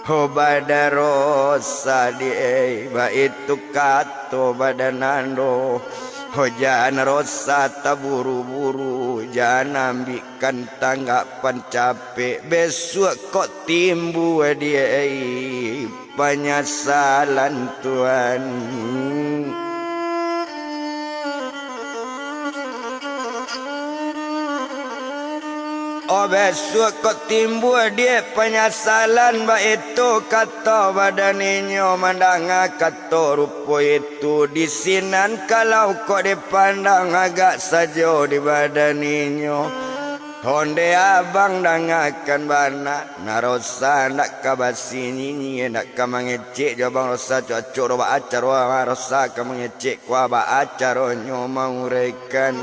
Speaker 1: Oh badarosa die ba itu kato badanando. Oh jangan rosa taburu-buru jangan ambikan tanggapan capek besok kok timbu dia penyesalan Tuhan. Oh besok kok timbul dia penyesalan ba itu kata badaninyo mandang kata rupo itu disinan kalau kok dipandang agak saja di badaninyo. Honde abang dangakan bana narosa nak kabasi nini nak kamangecek jabang rosa cocok roba acar rosa kamangecek kwa ba acar nyo maurekan.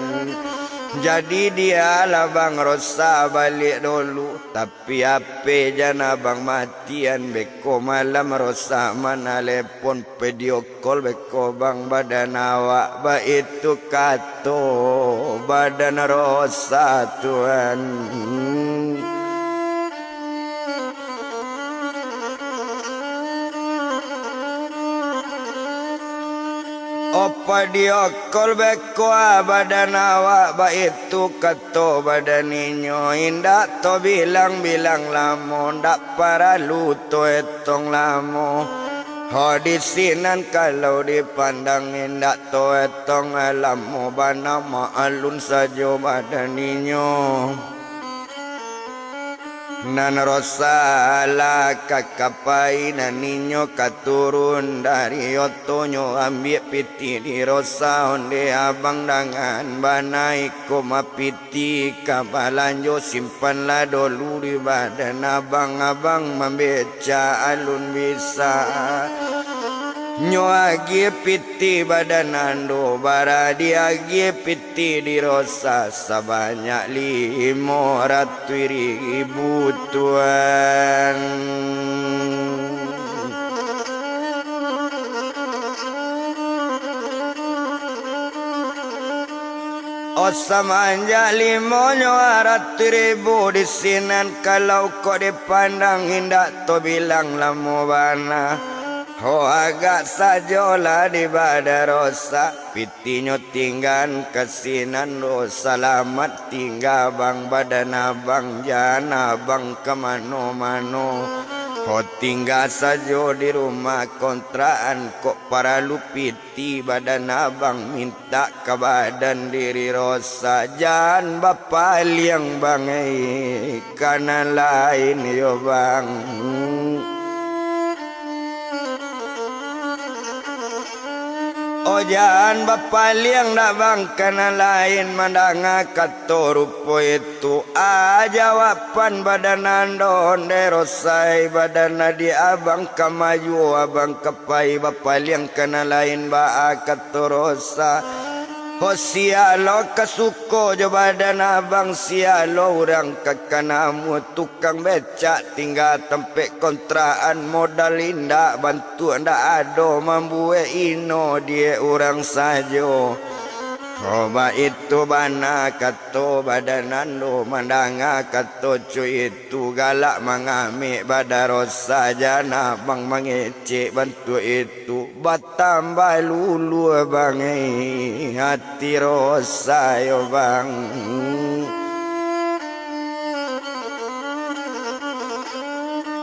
Speaker 1: Jadi dia lah bang rosa balik dulu. Tapi ape jana bang matian beko malam rosa mana lepon video call beko bang badan awak ba itu kato badan rosa tuan. Opa diokol beko badan awak ba itu kato badaninyo indak to bilang-bilang lamo ndak para luto etong lamo. Ho disinan kalau dipandang indak to etong lamo bana maalun sajo badaninyo. Nan rosa la kakapai nan ninyo katurun dari otonyo ambil piti di rosa onde abang dangan banai koma piti kabalanjo simpanlah dulu di badan abang-abang membeca alun bisa. Nyo agi piti badan ando bara diagi piti di rosa sebanyak 500.000 tuan. Osamanja 500.000 disinan kalau kau dipandang indak to bilang lamo bana. Ho agak sajola di badar rosa pitinyo tinggan kesinan do selamat tinggal bang badan abang jana bang kemano-mano. Ho tinggal sajo di rumah kontraan kok para lupiti badan abang minta ke badan diri rosa jangan bapak liang bang karena lain yo bang. Oh jangan bapak liang dak bang kena lain mandanga kato rupo itu jawapan badan andon derosai badan di abang kamayu abang kepai bapak liang kena lain ba kato rosa. Oh sialo kasuko jo badan abang sialo orang kakanamu tukang becak tinggal tempe kontraan modal indak bantu ndak ado mambue ino dia orang sajo. Coba itu bana kato badanan do mandanga kato cuy itu galak mengamik badarosa jana bang mengecek bantu itu batambah lulu bang hati rosa yo bang.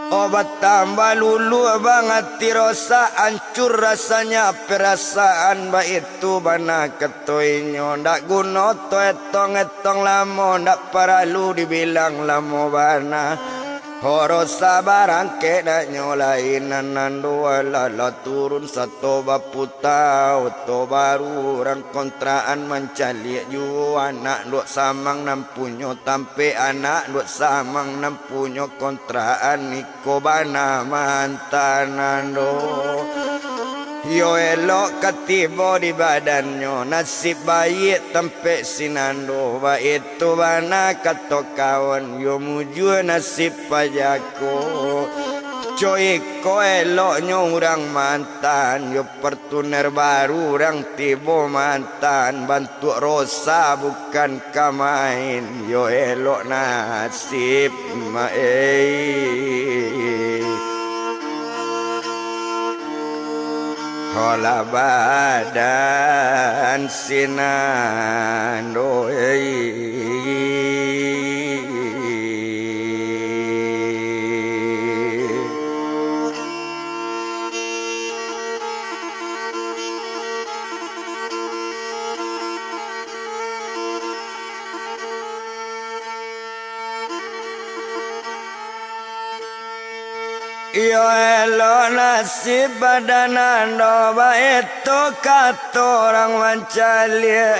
Speaker 1: Obat tambah lulu bang hati rosa hancur rasanya perasaan ba itu bana ketoinyo ndak guno to etong lamo ndak paralu dibilang lamo bana. Horosa barang kena nyolain nanando lala turun satu baputa oto baru orang kontraan mencali ju anak duk samang nampunyo tampe anak duk samang nampunyo kontraan niko bana mantanando. Yo elok ketibo di badannya nasib baik tempe sinando ba itu bana kato kawan yo muju nasib pajako. Coy ko eloknya orang mantan yo pertuner baru orang tibo mantan bantu rosa bukan kamain yo elok nasib Hola badan sinando Yo elo nasib badanando baeto katorang mancalie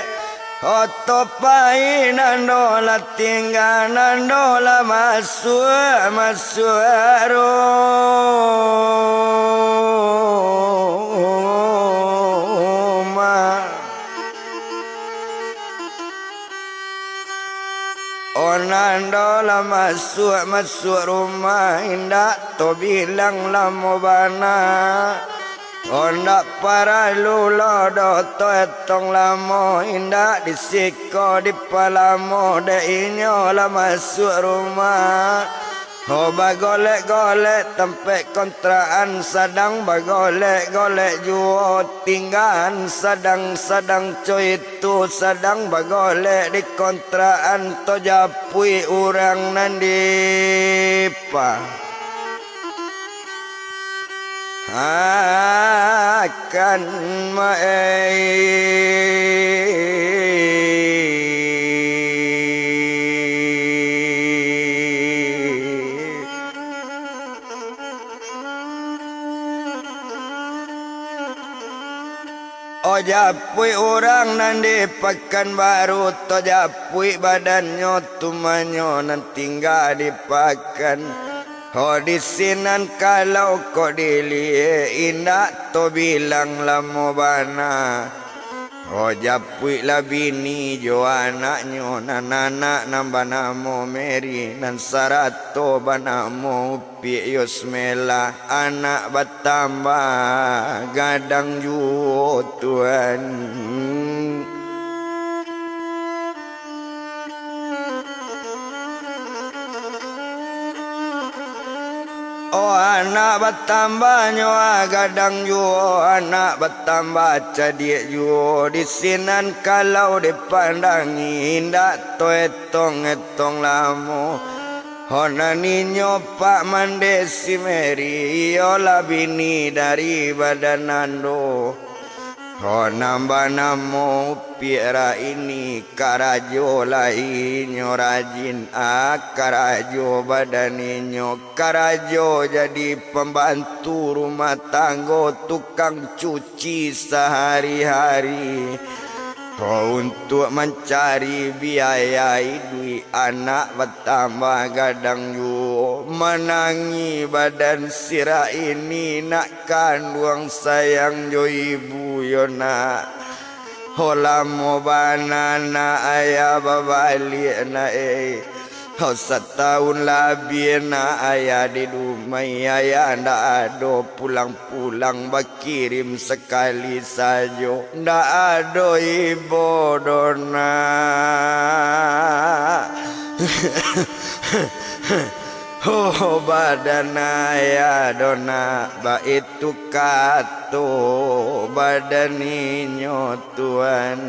Speaker 1: Oto painando la tingganando la masuaro Onando la masuk rumah indak to bilang lamo bana Ondak para lulo do to etong lamo indak disiko di palamo de inyo la masuk rumah Oh bagolek-golek tempat kontraan sadang bagolek-golek juo tinggalan sadang-sadang coy itu sadang bagolek di kontraan to japui urang nandipa akan Oh japui orang nandi pekan baru to japui badannya tumanyo nan tinggal dipakan Oh di sinan kalau kau dilie indak to bilang lamo bana Oh japui lah bini jo anaknya nan anak nambah namo Mary nan sarato banamo Upi Yosmela anak bertambah gadang juo Tuhan Oh anak bertambah nyawa gadang juo anak bertambah cadik juo di sinan kalau dipandangi indak to etong lamo Hona ninyo pak mandesi Mary yola bini dari badanando Oh nambah namo piera ini karajo lainyo rajin karajo badaninyo karajo jadi pembantu rumah tangga tukang cuci sehari-hari Oh untuk mencari biaya duit anak bertambah gadang ju menangi badan sirah ini nak kandung sayang jo ibu yo nak Holamo banana ayah babalik na Oh setahun lebih na ayah di rumah ayah ndak ada pulang-pulang berkirim sekali saja ndak ada ibu dona Oh badan ayah dona ba itu kato badan inyo Tuhan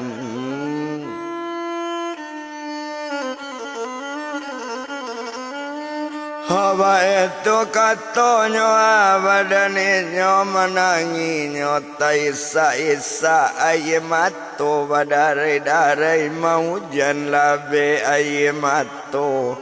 Speaker 1: Haba itu katonyo badannya menanginyo taisa-isa ayemato badarai-darai maujan labe ayemato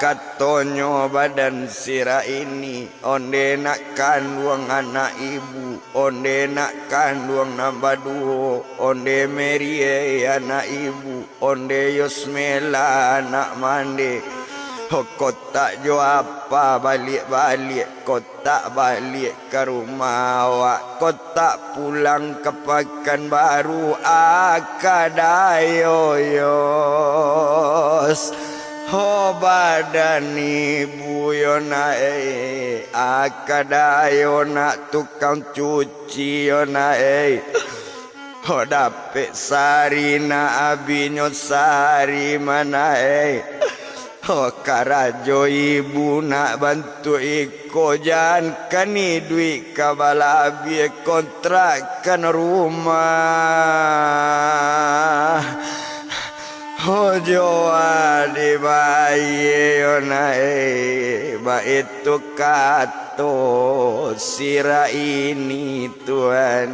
Speaker 1: katonyo badan sirah ini onde nak kandung anak ibu onde nak kandung nambah duo onde Mary anak ibu onde Yosmela anak mande kota jo apa balik-balik kota balik ke rumah awak kota pulang ke Pekanbaru akadayoyos Oh badan ibu yo nae akadayo nak tukang cuci yo nae Oh dapet sari na abinyo sari mana Oh karajo ibu nak bantu iko jangan kani duit kabalabi kontrakan rumah Ojo adi bayi onae ba itu kato sirah ini Tuhan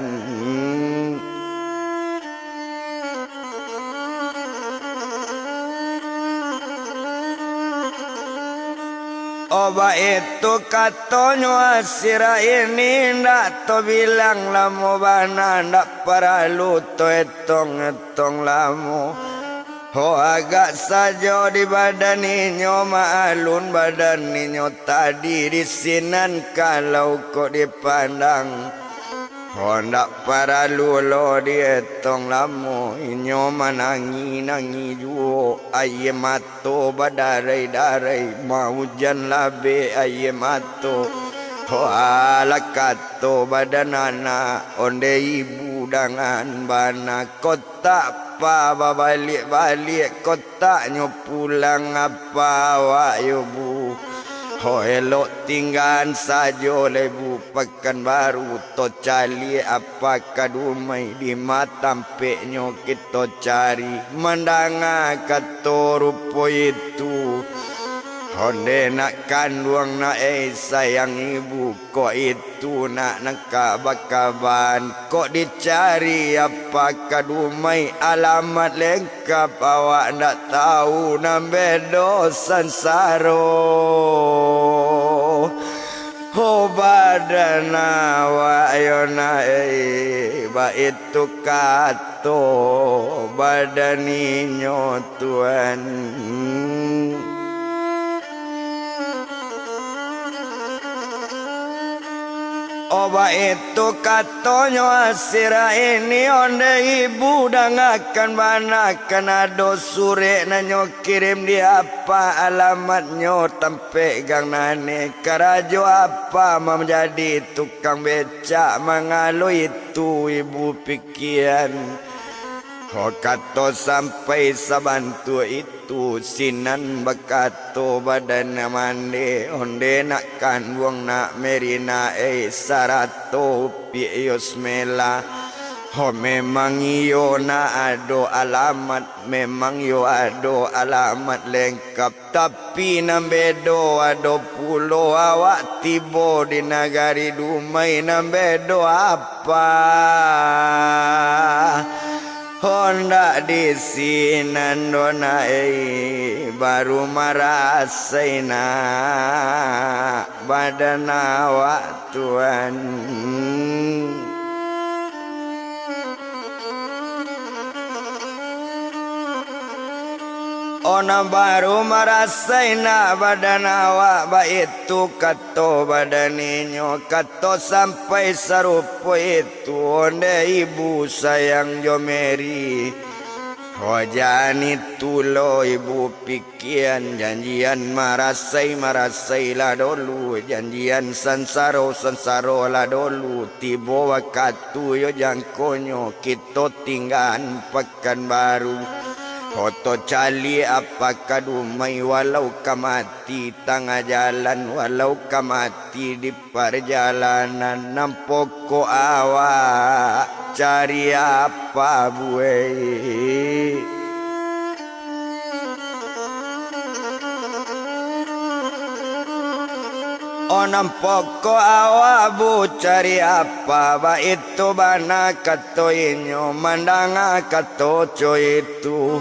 Speaker 1: Oba itu katonyo asira ini ndak to bilang lamu bana ndak paralu to etong lamu. Ho agak saja di badan ninyo maalun badan ninyo tadi di sinan kalau kok dipandang. Ho ndak paralu lo dietong lamu inyo manangi juo aye mato badarai mau hujan labe aye mato. Ho alakato badanana onde ibu dengan bana kotak apa balik kotaknya pulang apa wa bu. Ho elok tinggal saja lebu pekan baru to cali apa kadumai di matampeknya kita cari mendanga kato rupo itu. Honde nak kandung nak sayang ibu kok itu nak kaban kok dicari apa kadumai alamat lengkap awak nak tahu nambedo sansaro. Ho badan awak yona ba itu kato badaninyo Tuhan. Oba itu katonyo asira ini onde ibu dangakan banakan ado sure nanyo kirim di apa alamatnyo tempe gang nane karajo apa menjadi tukang becak mengalu itu ibu pikiran. Ho kato sampai sabantu itu sinan bakato badan mande onde nak kanwong nak merina sarato pios mela. Ho memang iyo na ado alamat memang yo ado alamat lengkap tapi nambedo ado pulo awak tibo di nagari dumai nambedo apa. Honda di sinan dona baru marasaina badan awak Tuhan. Ona baru marasaina badan awak ba itu kato badaninyo kato sampai sarupo itu onde ibu sayang jomeri. Ho jani tulo ibu pikian janjian marasai lah dulu janjian sansaro lah dulu tibo wakatu yo jangkonyo kita tinggal pekan baru. Hoto cali apa kadumai walau kamati tengah jalan walau kamati di perjalanan nampoko awak cari apa buai. Oh nampoko awak bu cari apa ba itu bana kato inyo mandanga kato co itu.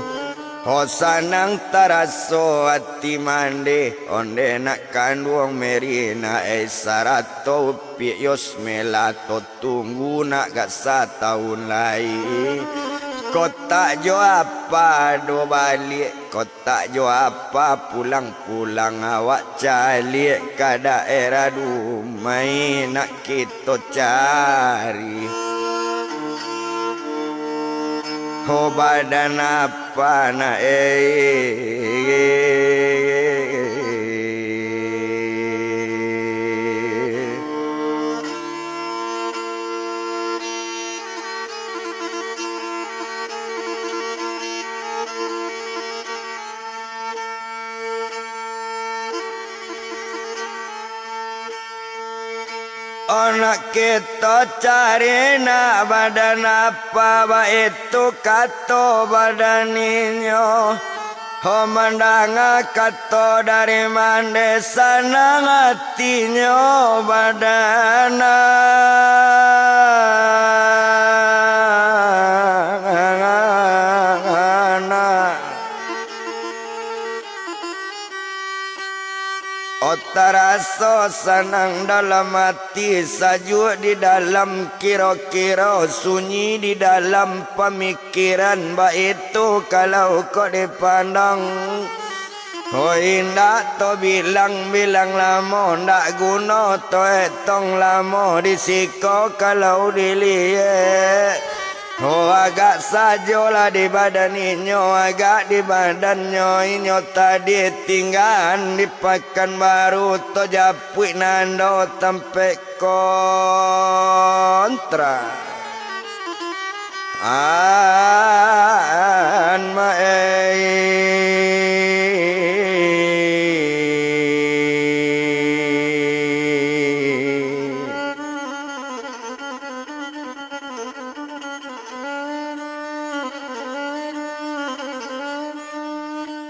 Speaker 1: Ho sanang taraso ati mande onde nak kandung merina sarato pios melato tunggu nak gak setahun lagi. Kotak jo apa do balik kotak jo apa pulang awak calik ke daerah dumai nak kita cari. Ho badan apa na Anak kita cari na badan apa ba itu kato badaninyo. Ho mandanga kato dari mande sanang hatinya badana. Otaraso senang dalam hati, sajuk di dalam kira-kira, sunyi di dalam pemikiran. Baik itu kalau kau dipandang, oh indah to bilang-bilang lama, ndak guna to etong lama disiko kalau dilihat. Oh agak sajolah di badan inyo, agak di badannya inyo tadi tinggal dipakan baru to japui nando tempe kontra. An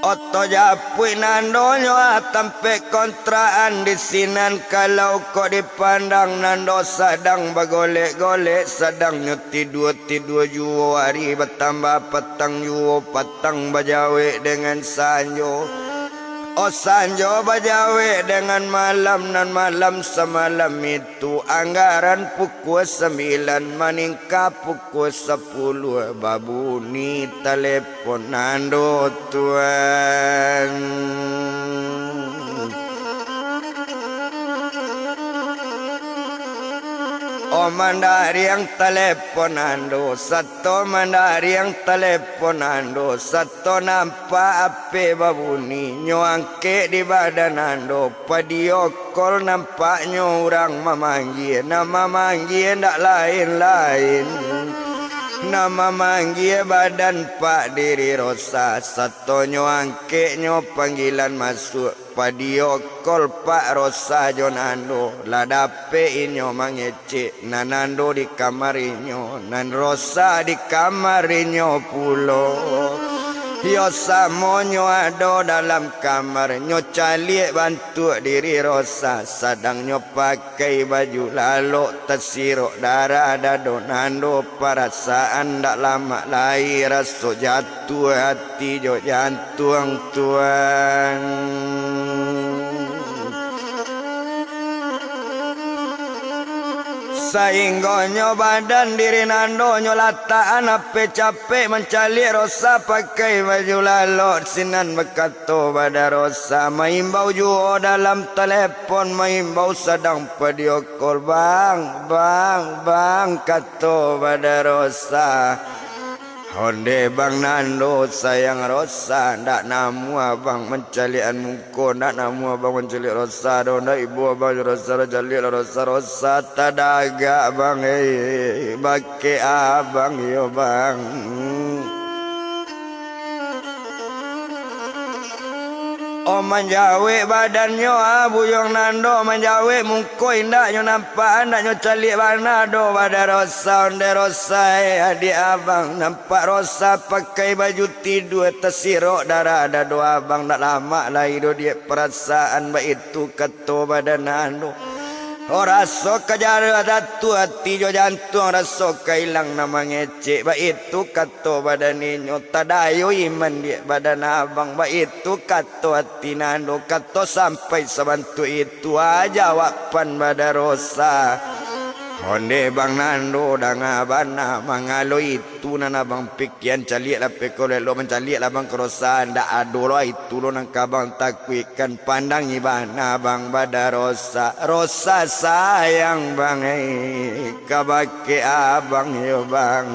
Speaker 1: Oto japui nandonyo tempe kontraan di sinan. Kalau kau dipandang nando sedang bagolek-golek, sedang tidur juo hari bertambah petang juo petang bajawe dengan sanjo. Oh sanjo bajawe dengan malam, dan malam semalam itu anggaran pukul 9 meningkat pukul 10. Babuni telepon nando tuan. Oh mandari yang teleponando, satu mandari yang teleponando, satu nampak ape babuni nyoangke di badanando, padio kol nampaknya orang memanggil, nama manggil ndak lain-lain, nama manggil badan Pak Diri Rosa, satu nyoangke nyo panggilan masuk. Padio kol Pak Rosa Jonando ladape inyo mangecek nanando di kamar inyo, nan Rosa di kamar inyo pulo. Yo samonyo ado dalam kamar nyo caliek bantu diri Rosa, sedang nyo pakai baju lalu tersirok darah dado nando perasaan ndak lama lahir raso jatuh hati jo jantung tuan. Sainggonyo badan diri nando nyolataan ape capek mencari Rosa pakai baju lalot sinan bekato pada Rosa maimbau juo dalam telepon maimbau sedang video call bang kato pada Rosa. Honde bang nando sayang Rosa, ndak namu abang mencalian muko, ndak namu abang mencali Rosa, ndak ibu abang Rosa Rosa tadaga bang bake abang yo bang. Oh manjawe badannya buyong nando manjawe muko indak nyo nampak ndak nyo calik banado pada Rosa. Onde Rosa adik abang nampak Rosa pakai baju tidur tersirok darah dado abang ndak lama lah hidup dia perasaan baik itu keto badan nando. Oh raso kejar datu hati jo jantung raso kailang nama ngecek. Baik itu kato badan inyo tadayo iman dia badan abang. Baik itu kato hati nando kato sampai sebantu itu aja wapan badan Rosa. Honde bang nando danga bana mangalo itu nana bang pikian caliak lah pekole lo mencaliak lah bang Rosa ndak ado lo itu lo nang kabang takwikan pandang ibana bang pada Rosa. Rosa sayang bang kabake abang yo bang.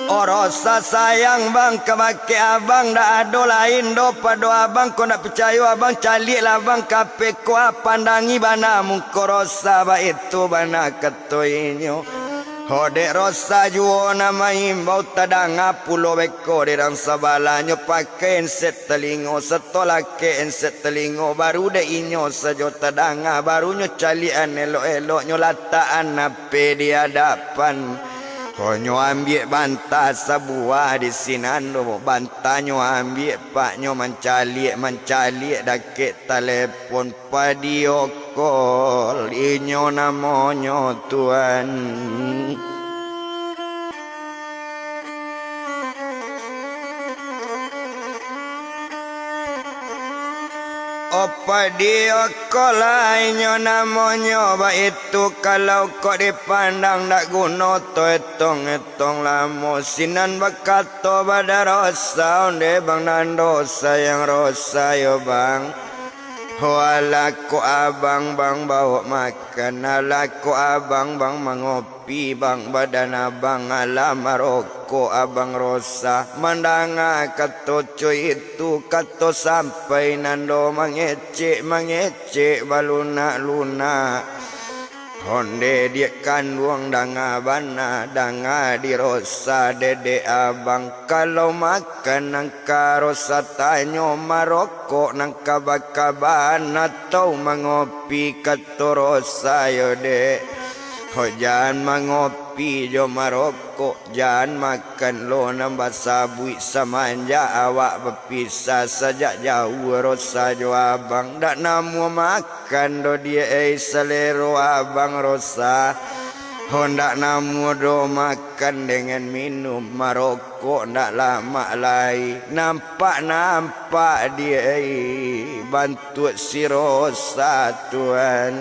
Speaker 1: Oh Rosa sayang bang kebake abang ndak ado lain do pado abang kau ndak percaya abang calik lah bang kape ko pandangi bana muko Rosa ba itu bana ketoinyo. Hode Rosa juo nama imbau tadanga pulo beko dirang sabalanyo pakai enset telingo setolak ke enset telingo baru de inyo sajo tadanga barunya calian elok-elok nyo lataan ape di hadapan. Konyo ambil bantah sebuah di sinando bantanyo ambil paknyo mencaliek dakik telepon padio call inyo namonyo tuan. Opa dia kolainyo namonyo ba itu kalau kok dipandang dak guna to etong lamo sinan bakato badarosa onde bang nando sayang rosa yo bang. Walaku abang bang bawa makan, alaku abang bang mengopi bang badan abang ala maroko abang rosa mandanga kato cuy itu kato sampai nando mangecek baluna luna honde dia kandung danga bana danga di rosa dede abang kalau makan nangka rosa tanyo maroko nangka bakaban atau mengopi kato rosa yode jangan mengopi jo maroko jangan makan lo nambah sabui samanja awak berpisah sejak jauh rosa jo abang dak namu makan do dia selero abang rosa hondak namu do makan dengan minum maroko ndak lama lagi nampak dia bantu si rosa tuan.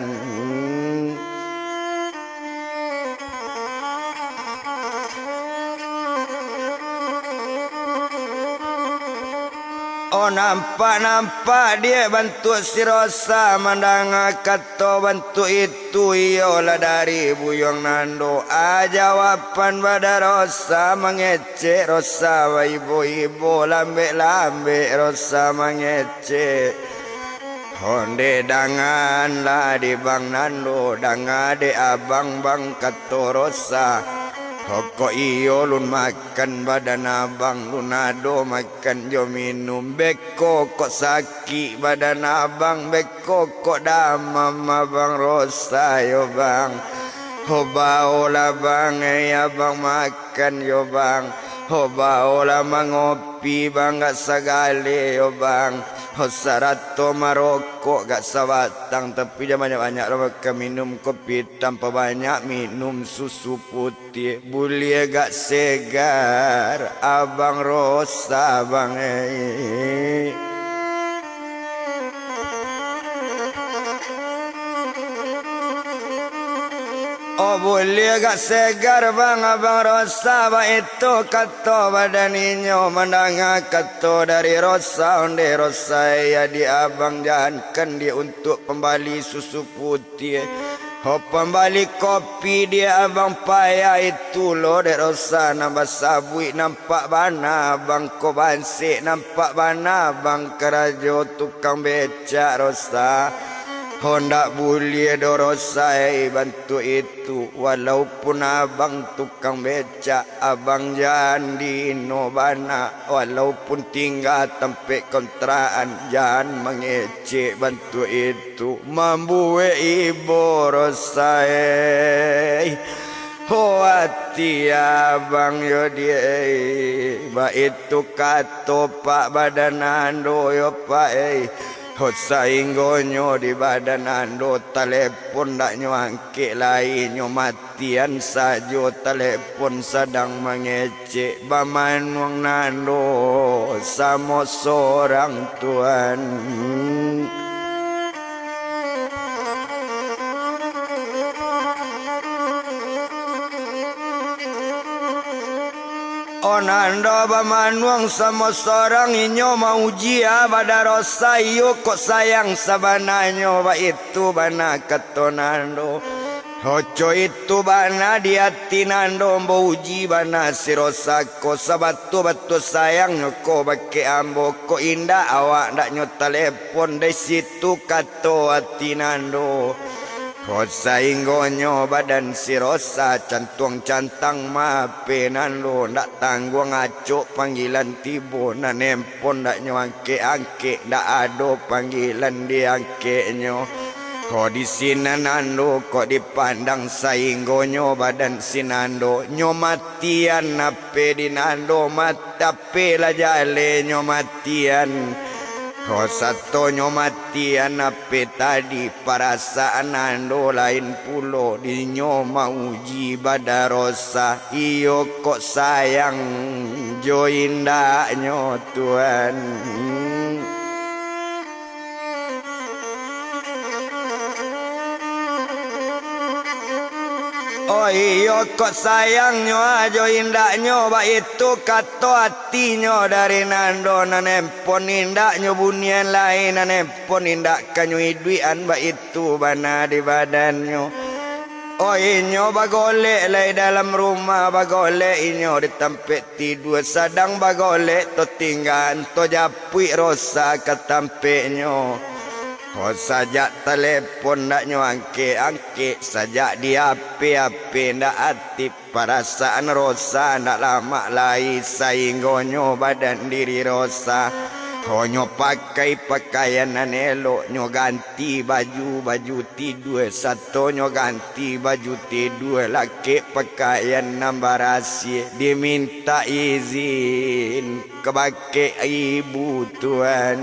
Speaker 1: Oh nampak dia bantu si Rosa mandang kato bantu itu iyalah dari buyong nando jawapan pada Rosa mengecek Rosa wa ibu lambe Rosa mengecek honde dangan lah di bang nando danga de abang bang kato Rosa Hoko iyo lun makan badan abang lunado makan jo minum beko kok sakit badan abang beko kok damam abang rosa yo bang hobaola bang abang makan yo bang hobaola mengopi bang gak sagale yo bang Hosarato maroko gak sabatang tapi dia banyak-banyak lo minum kopi tanpa banyak minum susu putih bulia gak segar abang rosa bang Oh boleh gak segar bang abang rosa ba itu kato badaninyo mandanga kato dari rosa onde rosa ya di abang jangankan dia untuk pembali susu putih oh pembali kopi dia abang payah itu lo de rosa nambah sabui nampak bana abang ko bansik nampak bana abang kerajo tukang becak rosa Honda boleh dorosai bantu itu walaupun abang tukang beca abang jangan di nobana walaupun tinggal tempat kontraan jangan mengecek bantu itu membuat ibu rosai hati abang yo dia ba itu kato pak badan ando yo pak Sainggonyo di badan ando telepon dak nyangke lain nyo matian sajo telepon sedang mengecek baman wong nando sama seorang tuan Onando bamanuang sama seorang inyo mauji pada rosa iyo kok sayang sabananyo ba itu bana katonando Hoco itu bana di hati nando mauji bana si rosa ko sabatu sayang ko bake ambo ko indah awak ndak nyo telepon dari situ kato hati nando Rosa inggonyo badan si rosa cantuang cantang mapenan lo ndak tangguang acok panggilan tibo na nempon ndak nyangke angke ndak ado panggilan diangke nyo ko di sinanando ko dipandang sainggonyo badan sinando nyo matian nape dinando matape la jale nyo matian Rosato nyomatian ape tadi perasaan ando lain pulo di nyoma uji bada rosa iyo kok sayang jo indahnya Tuhan Oh iyo kok sayangnya ajo indaknya ba itu kato hatinya dari nando nanempon indaknya bunian lain nanempon indak kanyu iduian ba itu bana di badannya. Oh inyo bagole lay dalam rumah bagole inyo di tempat tidur sadang bagole to tinggal to japui rosa ke tampeknya. Oh sajak telepon ndak angke sajak di HP ndak aktif perasaan rosa ndak lama lai sainggonyo badan diri rosa. Oh nyo pakai pakaian elok nyo ganti baju tidur satu nyo ganti baju tidur laki pakaian nambah rahasia diminta izin kebake ibu Tuhan.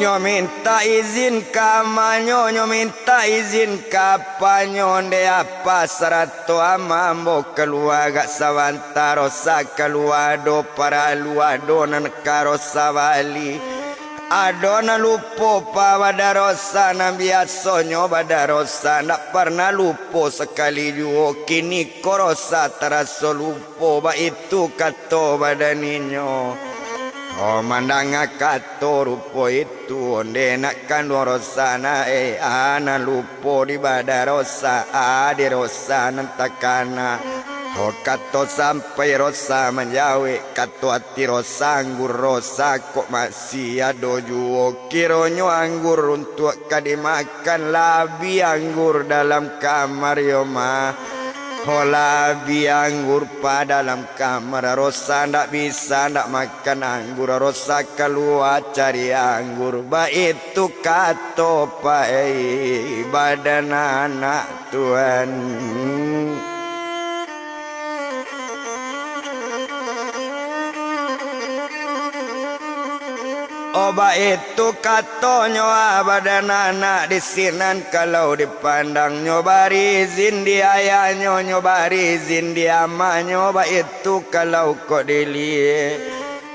Speaker 1: Nyo minta izin kamanyo nyo minta izin kapanyo nde apa serato amambo keluarga sawanta rosa keluado para luado nanekaro sawali adona lupo pa badarosa na biaso nyo badarosa ndak pernah lupo sekali juo kini korosa teraso lupo ba itu kato badaninyo. Oh mandang kato rupo itu onde nak kandung rosana ana lupo di badarosa adi rosa nantakana. Oh kato sampai rosa menjawe kato hati rosa anggur rosa kok masih ada juo kironyo anggur untuk kadimakan labi anggur dalam kamar yoma. Hola anggur pa dalam kamar rosa ndak bisa ndak makan anggur rosa keluar cari anggur ba itu kato pa badan anak Tuhan. Oba itu katonyo badan anak disinan kalau dipandang nyobari izin dia ayahnya nyobari izin dia amanya oba itu kalau kok dilihat.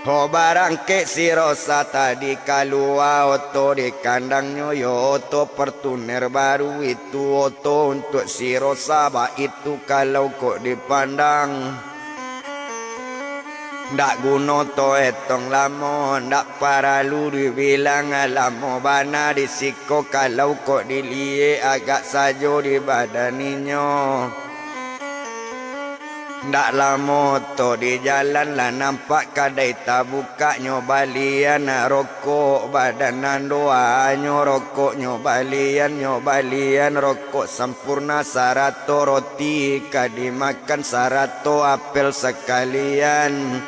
Speaker 1: Oh barang ke si rosa tadi keluar oto di kandangnya yo oto pertuner baru itu oto untuk si rosa ba itu kalau kok dipandang. Ndak guno to etong lamo ndak para luri bilang lamo bana disiko kalau kok dilie agak sajo di badaninyo. Ndak lamo to di jalan lah nampak kadai tabuka nyobalian rokok badanan doa rokok nyobalian rokok sempurna sarato roti kadimakan sarato apel sekalian.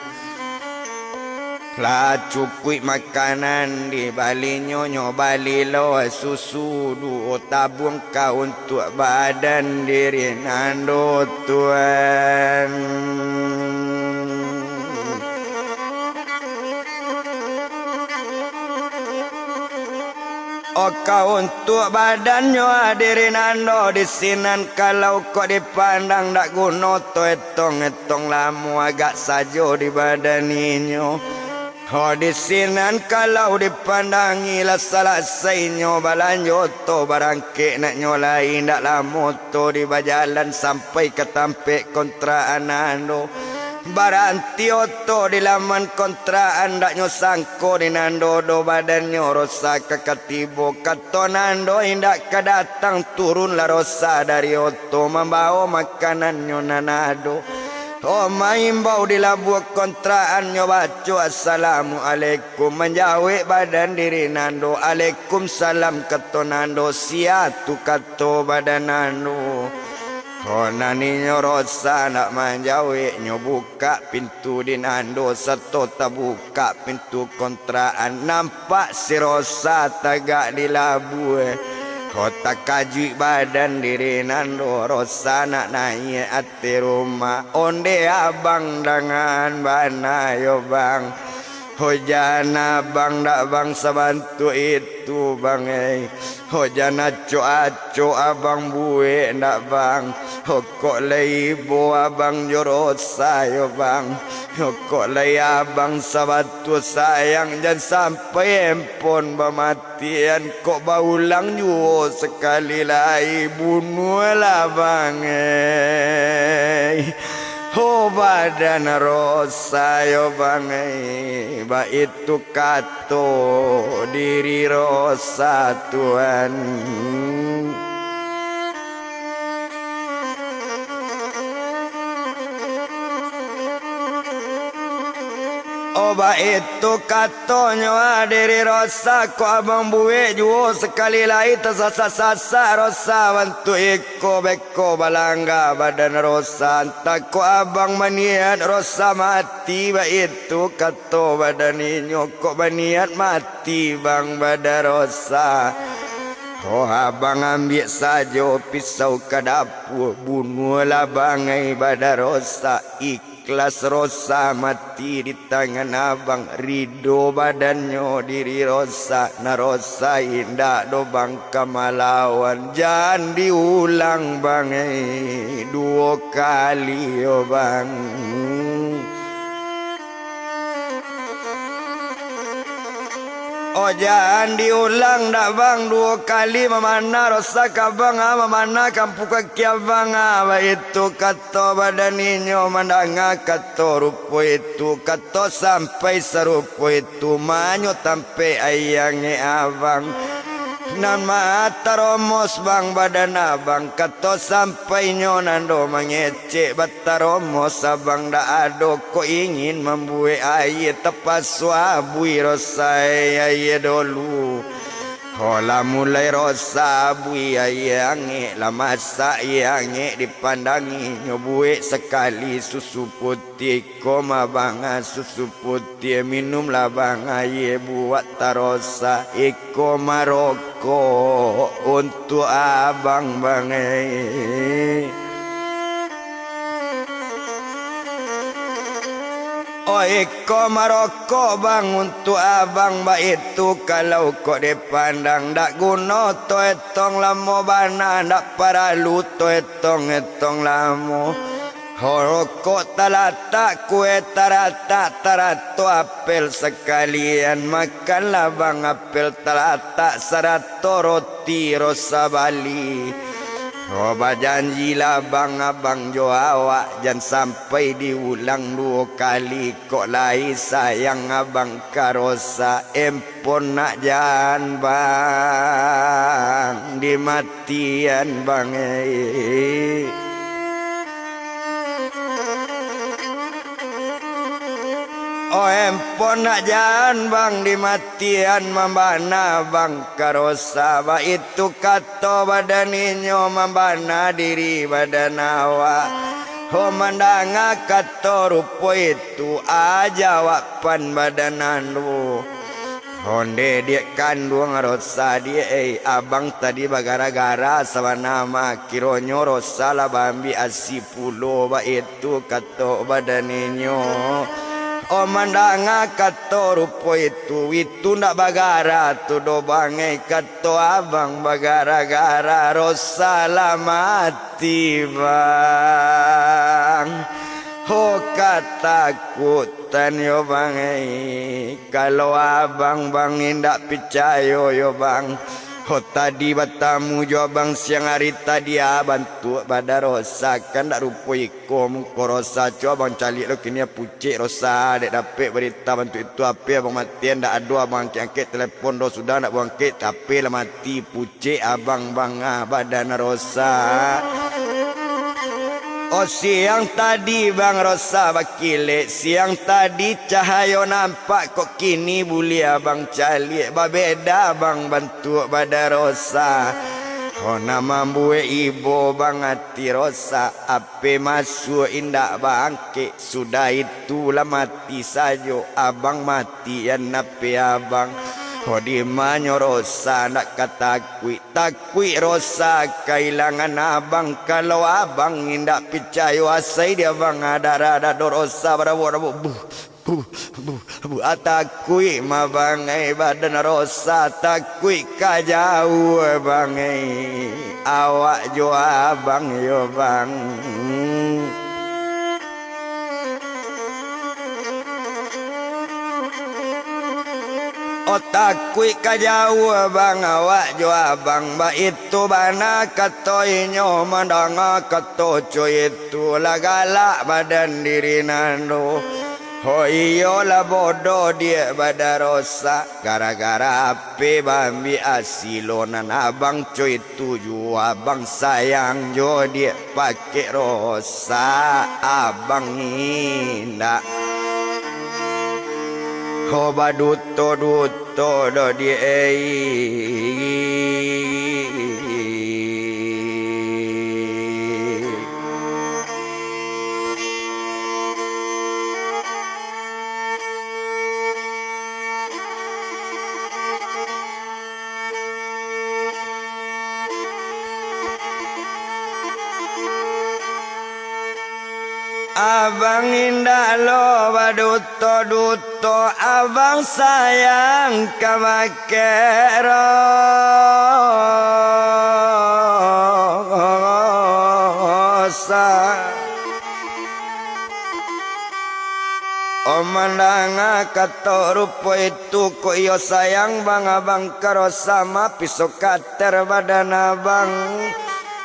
Speaker 1: Lah cukui makanan di balinyo nyobali lo susu duo tabung kau untuk badan diri nando Tuhan. Oh kau untuk badannya diri nando disinan kalau kau dipandang ndak guno to etong lamu agak sajo di badaninyo. Oh disinan kalau dipandangi lah salah sainyo balanyo to barangke nak nyolai ndak lamo to di bajalan sampai ke tampek kontraan ando. Baranti oto di laman kontraan ndak nyosangko di nando do badannya rosa kekatibo kato nando indak kedatang turun la rosa dari oto membawa makanannya nanado. Oh maimbau di labuh kontraan nyobacu assalamualaikum menjawe badan diri nando alaikumsalam kato nando siatu kato badan nando. Oh nani nyorosa nak menjawe nyobuka pintu di nando satu tabuka pintu kontraan nampak si rosa tagak di labuh. Kota kaji badan diri nando rosa nak naik ati rumah onde abang dengan bana yo bang. Hojana bang dak bang sabantu itu bang Hojana coa abang buwe ndak bang Kok lay bo abang jorosa yo bang Kok lay abang sabantu sayang jangan sampai empon bamatian Kok baulang juo sekali lagi bunuh lah bang Ho badan rosa yo bangai ba itu kato diri rosa Tuhan Oba itu katonyo diri rosa ko abang buwe juo sekali lagi tersasa-sasa rosa bantu iko beko balangga badan rosa entah ko abang maniat rosa mati ba itu kato badan inyo kok maniat mati bang badan rosa Oh abang ambil saja pisau ke dapur bunuhlah bangai badan rosa Ikhlas rosa mati di tangan abang Ridho badannya diri rosa Na rosa indah do bang kamalawan Jangan diulang bang 2 kali yo bang Oh jangan diulang dak bang 2 kali Memana rosa kabang Memana kampu kaki abang Itu kato badan inyo Mandanga kato rupo itu Kato sampai serupo itu Manyo tampe ayange abang Nan mata romos bang badan abang Kato sampai nyonan do mengecek Bata romos abang da ado Ko ingin membuat aye tepas suabui rosa aye dulu Hola mulai rosa bui aye ange La masa ange dipandangi Nyobuik sekali susu putih Koma banga susu putih Minumlah bang aye buat tarosa Iko maroko untuk abang bang Oh iko maroko bang untuk abang ba itu kalau kok dipandang dak guna to etong lamo bana dak paralu to etong lamo Horokok talata kue tarato apel sekalian makanlah bang apel talata 100 roti rosa Bali Roba janjilah bang abang jo awak Jangan sampai diulang 2 kali Kok lai sayang abang karosa Empon nak jangan bang Dimatian bang Oh empon nak jangan bang dimatian Mambana bang karosa Ba itu kato badan inyo Mambana diri badan awak Oh mandanga kato rupo itu Aja wapan badanan lu Honde dia kandung rosa dia abang tadi bagara-gara sama nama kironyo rosa lah bambi asipulo Ba itu kato badan inyo Oh mandanga kato rupo itu ndak bagara tu do bangai kato abang bagara-gara rosa lah mati bang Oh katakutan yo bangai kalau abang bang ndak percaya yo bang Oh tadi batamu jo abang siang hari tadi bantu pada rosa kan dak rupo iko muko rosa coba abang calik lo kini pucik rosa dek dapat berita bantu itu apa abang matian dak ada abang angkat telefon do sudah nak buang angkat tapi lah mati pucik abang bang badan rosa Oh siang tadi bang rosa bakile Siang tadi cahaya nampak Kok kini boleh abang calik Babeda bang bantu pada rosa Oh nama buwe ibu bang hati rosa Ape masuk indak bangke Sudah itulah mati saja Abang mati yang nape abang Oh di manyo rosa nak katakui Takui rosa kehilangan abang Kalau abang indak percaya asai dia bang ada do rosa berabu
Speaker 2: Atakui mabangai badan rosa takui kajau bangai awak jo abang yo bang. Otakui kajau abang awak jo abang ba itu bana katoinyo mandanga katoco itu lagala badan diri nando. Oh iyo lah bodoh dia badarosa gara-gara ape bambi asilonan abang coy tuju abang sayang jo dia pakai rosa abang indah. Oh baduto duto do dia Abang indah lo baduto duto abang sayang kamakerosa. Omandanga kato rupo itu ko iyo sayang bang abang karosa ma pisau kater badan abang.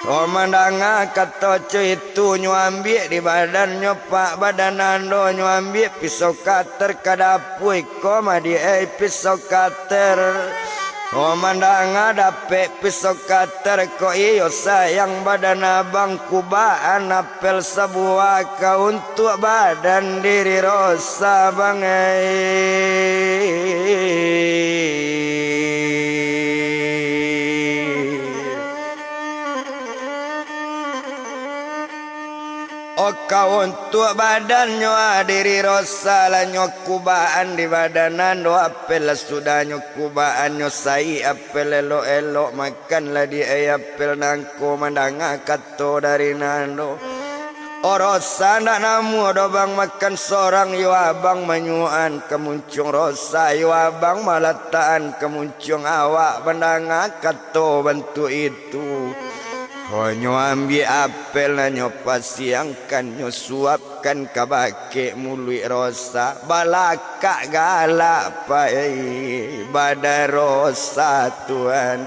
Speaker 2: Omandanga kato itu nyuambi di badan nyopak badan ando nyuambi pisau kater kadapui koma di pisau kater. Omandanga dapet pisau kater ko iyo sayang badan abang kubaan apel sebuah kau untuk badan diri rosa bangai. Oh kau untuk badannya diri rosa lah nyokubaan di badanan do apel sudah nyokubaan nyosai apel elok makan lah di apel nangko mandanga kato dari nando. Oh rosa ndak namu do bang makan sorang yo abang menyuan kemuncung rosa yo abang malataan kemuncung awak bandanga kato bantu itu. Oh nyo ambil apel na nyo pasiangkan nyo suapkan kabake mului rosa balaka galak pai badar rosa tuan.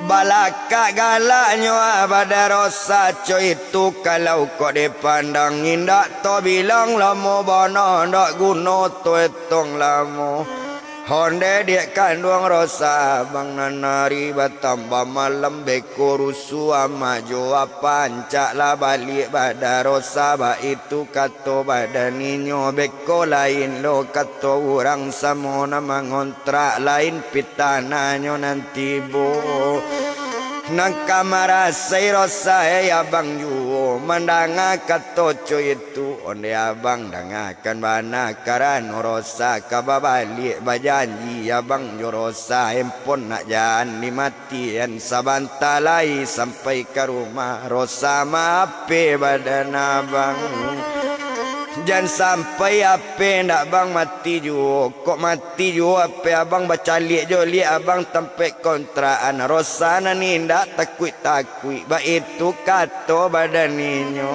Speaker 2: Balaka galak nyo badar rosa coy itu kalau kau dipandang indah to bilang lamo bono ndak guno to etong lamo. Honde dia kandung rosa bang nanari batamba malam beko rusu ama joa pancak lah balik pada rosa ba itu kato badaninyo beko lain lo kato orang samona mangontrak lain pitananyo nanti bo. Nang kamar say rosa abang juo mandanga katoco itu onde abang dangakan bana karan rosa kababalik bajanji abang jo rosa empon nak jalan dimatian sabantalai sampai ke rumah rosa mape badan abang. Jangan sampai apa nak bang mati jo. Kok mati jo apa abang baca liat jo liat abang tempat kontraan rosana ni ndak takut ba itu kato badan ninyo.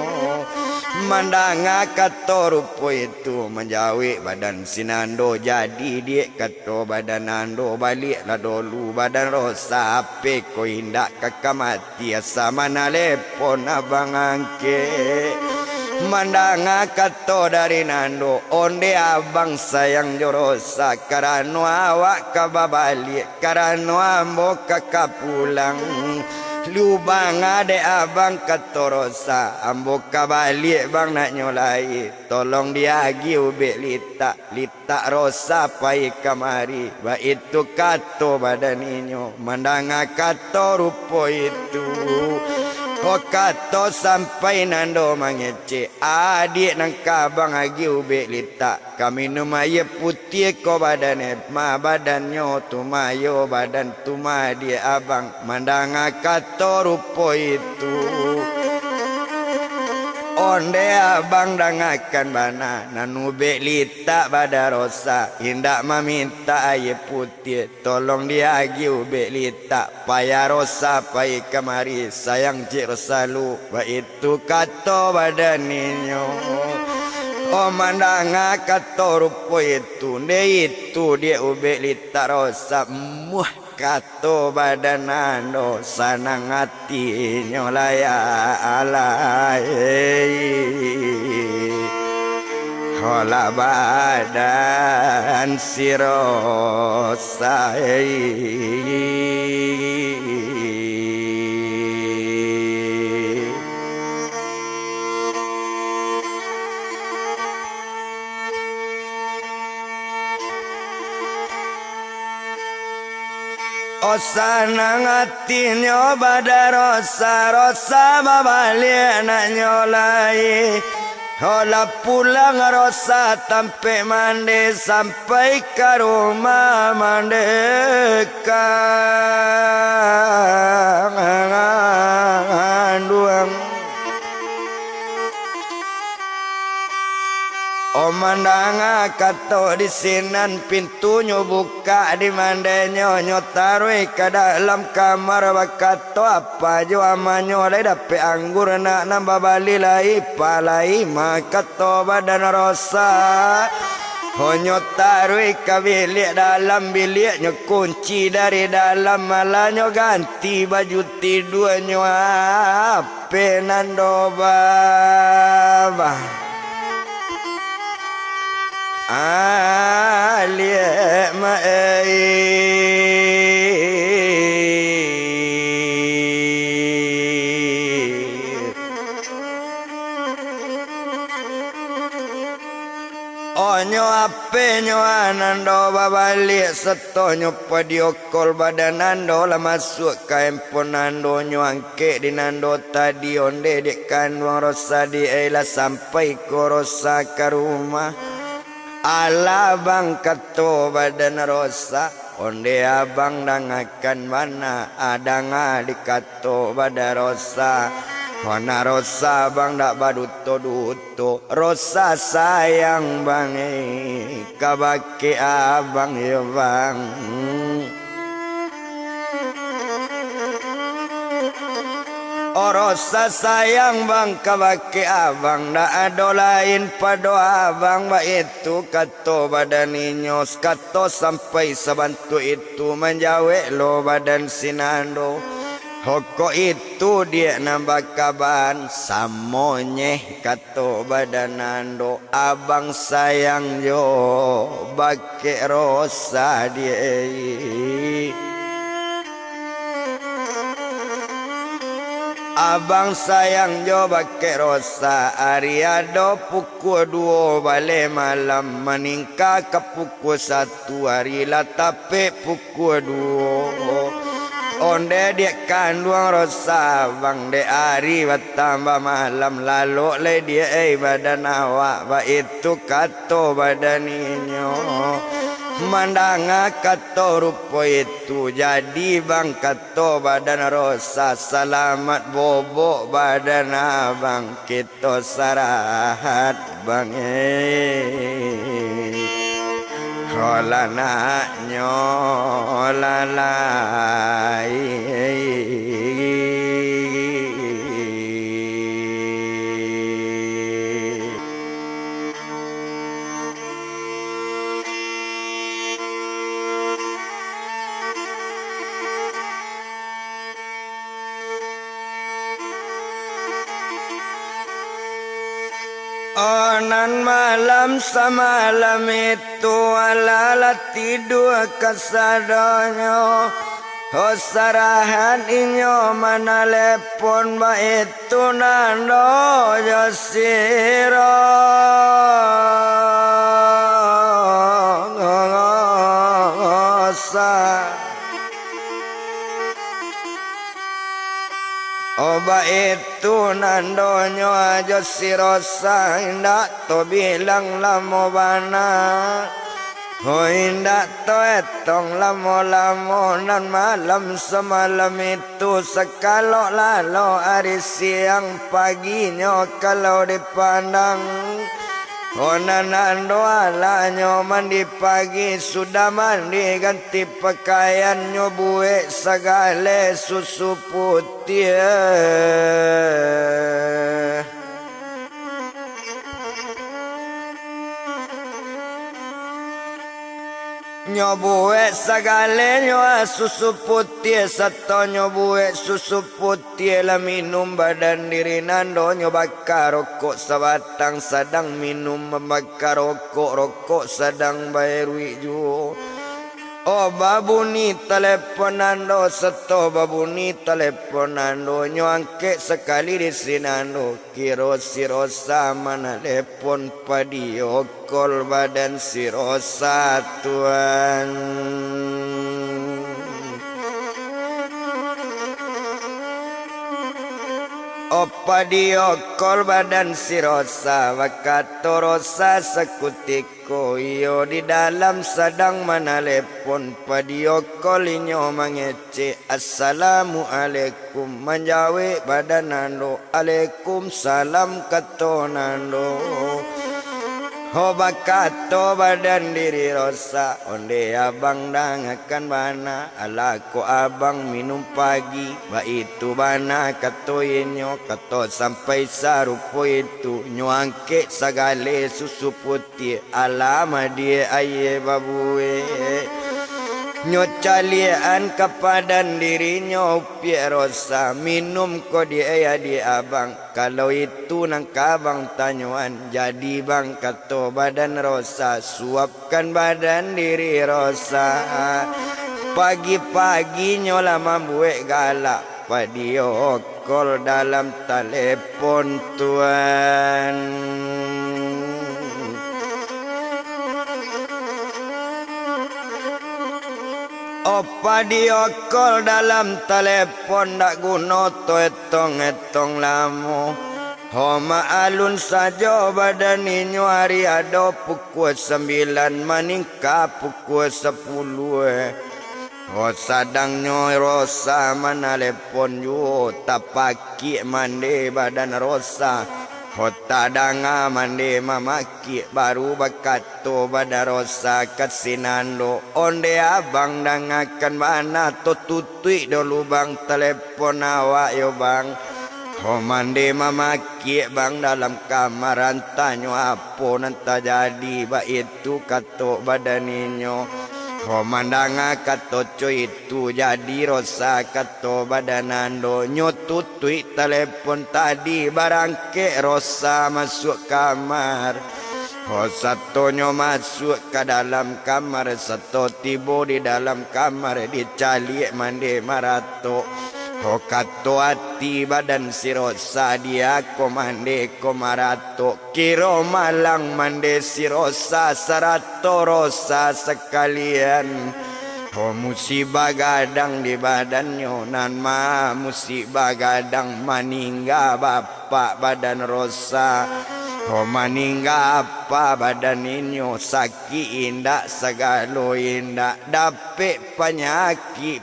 Speaker 2: Mandanga kato rupo itu menjawik badan sinando jadi dia kato badan ando balik lah dulu badan rosa apa ko indak kakak mati asa mana lepon abang angke. Mandanga kato dari nando onde abang sayang jorosa karano awak kababalik karano ambo kakak pulang lubang ade abang kato rosa ambo kabalik bang nak nyolai tolong dia giu be lita rosa pai kamari ba itu kato badaninyo mandanga kato rupo itu. Oh kato sampai nando mangece adik nang kabang agi ube lita kami numaya putih ko badane ma badannya tumayo badan tuma dia abang mandanga kato rupo itu. onde abang dangakan bana nanu belita badarosa indak meminta aye putih tolong diagiu belita paya rosa pai kemari sayang cik rosalu wa itu kato badaninyo o mandanga kato rupo itu dia belita rosa muh kato badanano sanang hatinya laya alai hola badan sirosa o sanang hatinya badarosa rosa babalik nak nyolai hola pulang rosa tampe mandi sampai ke rumah mandeka duang o mandanga kato di sinan pintunya buka di mandenya nyotarui ke dalam kamar bakato apa jo amanyo lai dape anggur nak nambah bali lai palai makato badan rosa ho nyotarui ke bilik dalam biliknya kunci dari dalam malahnya ganti baju tidurnya ape nando baba alie mai onyo ape nyo anando babalik setonyo padiokol badanando la masuk ke handphone nando nyo angke di nando tadi onde dek kanwang rosa di ela sampai ko rosa ke rumah ala bang kato badan rosa onde abang dangakan mana adanga di kato badan rosa Hona rosa bang dak baduto-duto rosa sayang bang kabake abang ya bang rosa sayang bang kabake abang dak ada lain pado abang ba itu kato badaninyo kato sampai sabantu itu menjawe lo badan sinando hoko itu dia nambah kaban samonye kato badanando abang sayang yo bake rosa dia abang sayang jo bake rosa ariado pukul 2 balik malam meningkat ke pukul 1 hari lah tapi pukul 2 onde dia kandung rosa bang de hari bertambah malam lalu le dia badan awak ba itu kato badaninyo mandanga kato rupo itu jadi bang kato badan rosa selamat bobok badan abang kita sarahat bang hola naknyo lalai Onan malam semalam itu alala tidur kesadonyo sarahan inyo mana lepon ba itu nando josiro Oba itu nandonyo aja si rosa indak to bilang lamo bana Oh indah to etong lamo-lamonan malam semalam itu sekalo lalu hari siang paginya kalau dipandang. Oh nanando alanyo mandi pagi sudah mandi ganti pakaian nyobue segale susu putih. Nyobue segale nyoa susu putih Sato nyobue susu putih lah minum badan diri nando nyobakar rokok sebatang sedang minum membakar rokok sedang bayar wiju. Oh babuni teleponando seto babuni teleponando nyuangke sekali di sinando kiro sirosa mana telepon padio kol badan sirosa tuan. Opa diokol badan si Rosa Wakato Rosa sekutiko iyo di dalam sedang menelepon padiokol inyo mengece Assalamualaikum menjawab badan nando Alaikum salam katonando. Ho bakato badan diri Rosa onde abang dangakan bana ala ko abang minum pagi ba itu bana kato inyo kato sampai sarupo itu nyuangke sagale susu putih alama dia aye babue nyocalian kepadan dirinya upi Rosa minum ko dia di abang kalau itu nang kabang tanyuan jadi bang kato badan Rosa suapkan badan diri Rosa pagi-pagi nyola mambuek galak padio kol dalam telepon tuan. Opa diokol dalam telepon dak guna to etong lamu. Homa alun saja badan inyo hari ada pukul 9 maningka pukul 10. Oh sadangnya Rosa mana telepon yo tapaki mande badan Rosa. Hota danga mande mamaki baru bakato bada Rosa kasinando onde abang dangakan mana to tutui do lubang telepon awak yo bang. Ho mande mamaki bang dalam kamar antanyo apo nanta jadi ba itu kato badaninyo. Ho mandanga kato coy itu jadi Rosa kato badanando nyotutui telepon tadi barangke Rosa masuk kamar. Ho satonyo masuk ke dalam kamar sato tibo di dalam kamar dicalik mande marato. Ho kato hati badan si Rosa dia komande komarato kiro malang mande si Rosa sarato Rosa sekalian. Ho musibah gadang di badannya nan ma musibah gadang maningga bapak badan Rosa. Ho maningga apa badan inyo sakit indak segalo indak dapet penyakit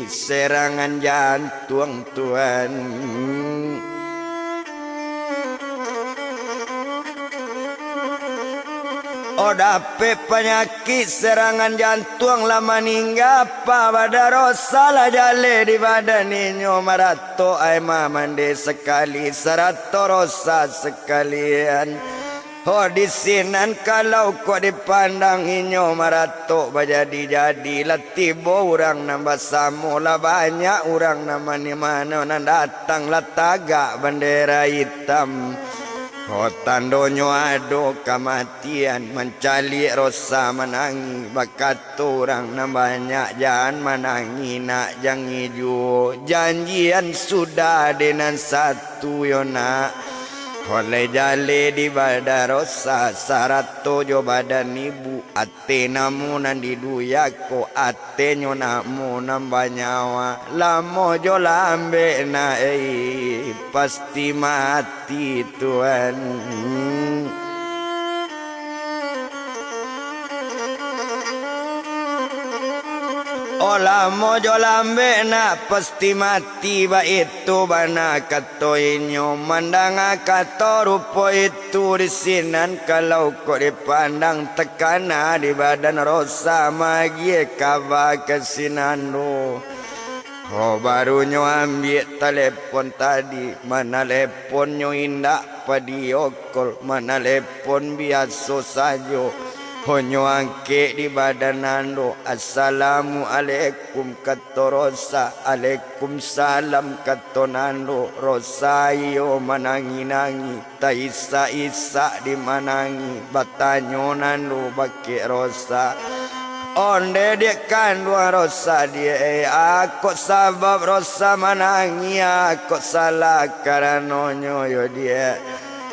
Speaker 2: serangan jantung tuan. Oh dapet penyakit serangan jantung lama ningga apa pada Rosa lah jale di badan inyo marato ay mamande sekali sarato Rosa sekalian. Oh di sinan kalau kau dipandang inyo marato bajadi-jadi latibo orang nambah samula banyak orang nama ni mana nan datang lataga bendera hitam. Oh tandonyo ado kematian mencali Rosa menangi bakat orang na banyak jangan menangi nak jangi ju janjian sudah dengan satu yona. Oleh jale di badan Rosa sarato jo badan ibu ate namu nan diduyako ate nyo namu nambah nyawa lamo jo lambe na pasti mati tuan. Olah mojo lambe na pasti mati ba itu bana kato inyo mandang kato rupo itu disinan kalau kau dipandang tekana di badan rosa magi kaba kesinando. Oh baru nyo ambil telepon tadi, mana telepon nyo indak padiokol, mana telepon biasa saja. Honyo angke di badan nando, assalamualaikum kato rosa, alaikumsalam kato nando, rosa iyo manangi-nangi, ta isa-isa di manangi, batanyo nando baki rosa. Onde dia kan dua rosa dia aku sabab rosa manangi aku salah karena nyoyo dia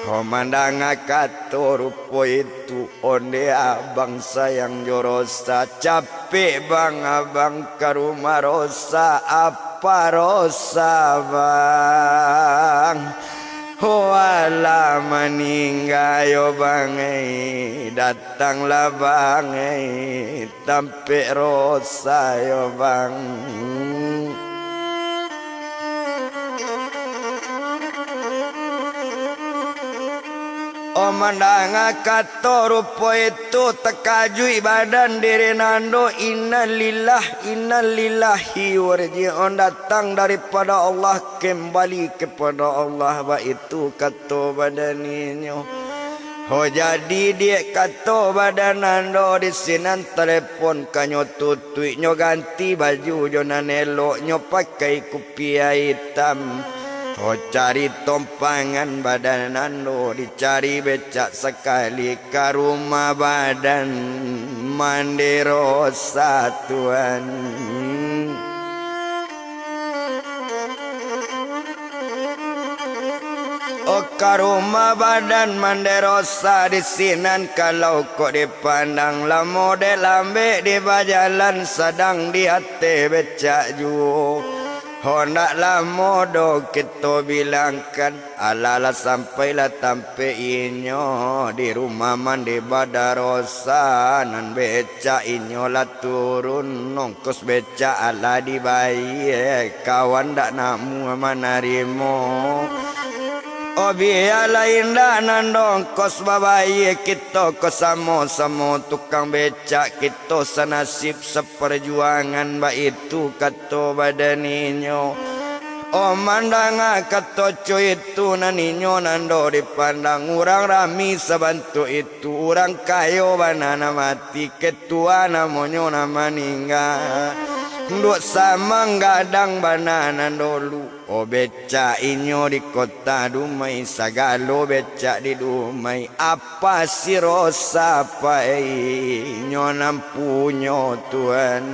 Speaker 2: mandang kato rupo itu onde abang sayang jo rosa capek bang abang ke rumah rosa apa rosa bang wala meninggal yo bangai datanglah bangai tampe rosa yo bang. O mandang kato rupo itu tekajui badan diri nando innalillahi warji'un datang daripada Allah kembali kepada Allah ba itu kato badaninyo. Oh jadi dia kato badan nando di sinan telepon kanyo tutui nyo ganti baju jonan elok nyo pakai kupia hitam. Oh cari tompangan badan nando dicari becak sekali ke rumah badan mandi rosa tuan. Oh ke rumah badan mandi rosa di sinan kalau kok dipandang lah model lambe di bajalan sedang di hati becak juo. Hendaklah modo kita bilangkan alala sampailah tampe inyo di rumah mandi badarosa nan beca inyo lah turun nongkos beca ala dibayar kawan dak namu manarimo. Oh biarlah indah nandong kos babaye kita kesamo-samo tukang becak kita senasib seperjuangan ba itu kato badaninyo. Oh mandang kato cuy itu naninyo nando dipandang orang rami sebantu itu orang kayo banana mati ketua namonyo nama ninggal. Duk sama gadang banana dulu. Oh beca inyo di kota Dumai sagalo beca di Dumai apa si rosa apa inyo nampunyo tuan.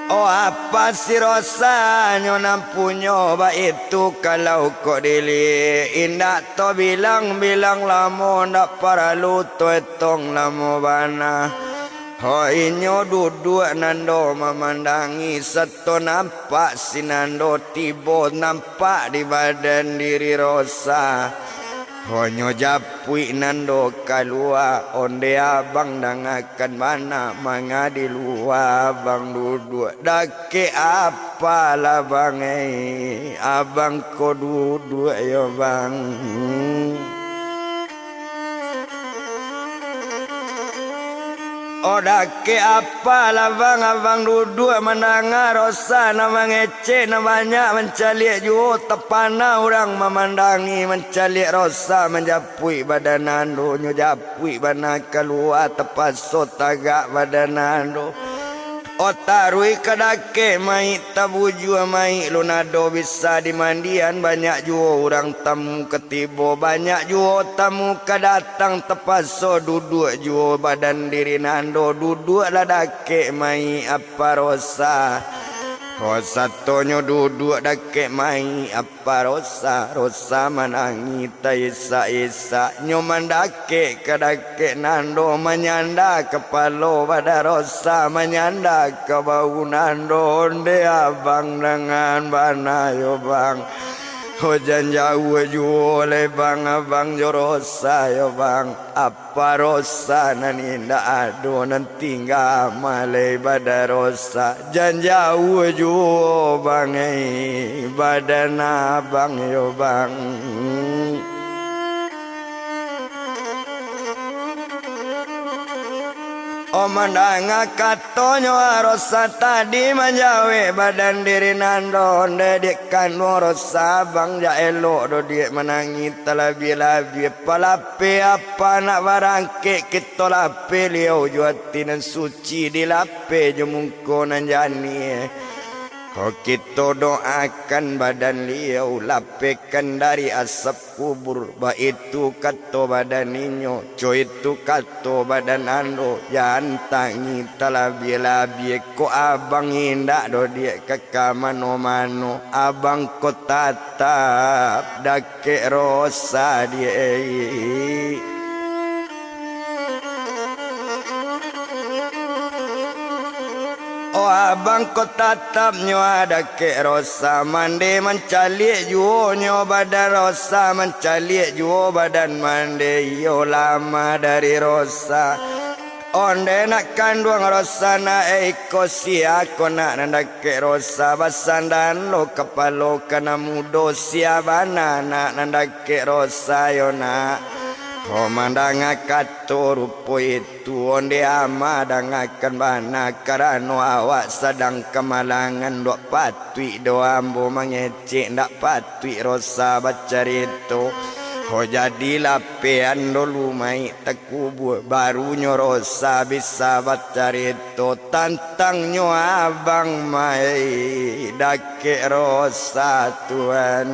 Speaker 2: Oh apa si rosa nyo nampunyo ba itu kalau kok dili indak to bilang lamo ndak para luto etong lamo bana. Oh inyo duduk nando memandangi seto nampak si nando tibo nampak di badan diri rosa. Honyo japui nando kalua onde abang dangakan mana manga di luar abang duduk dake apa lah bang abang ko duduk yo bang. Oh dake apa lah bang abang duduk mendengar rosa nama ngece nama banyak mencalik juo tepana orang memandangi mencalik rosa menjapui badan nando nyo japui bana keluar tepaso tagak badan nando. Oh tarui kedake mai tabuju mai lunado bisa dimandian banyak juo orang tamu ketibo banyak juo tamu kedatang tepaso duduk juo badan diri nando duduk lah dake mai apa rosa. Oh satonyo duduk dake mai apa rosa rosa manangi ta isa nyo mandake kedake nando menyanda kepalo pada rosa menyanda ke bau nando onde abang dengan bana yo bang. Hujan jauh oleh bang abang jorosa yo bang apa rosa naninda adonan tinggal malai badarosa jan jauh bang badan abang yo bang Omandanga katonyo rosa tadi manjawe badan diri nandon dedikan rosa bang ja elo do dia menangi talabi-labi palape apa nak barangke kita lape liau juatinan suci di lape jemungkonan jani Kau kita doakan badan liau lapekan dari asap kubur ba itu kato badan ninyo co itu kato badan ando jantangi talabi-labi ko abang indak do dia kaka mano-mano abang ko tatap dake rosa dia Oh abang ko tatap nyo ada ke rosa mande mencalik juo nyo badan rosa mencalik juo badan mande yo lama dari rosa onde nak kandung rosa na eko sia ko nak nandake rosa basandan lo kepalo kana mudo sia bana nak nandake rosa yo nak Komandanga kato rupo itu onde amadang akan bana karano awak sedang kemalangan dok patui do ambo mangecek ndak patui rosa bacarito ho jadi lapean do lumai tekubur barunya rosa bisa bacarito tantangnya abang mai dake rosa tuan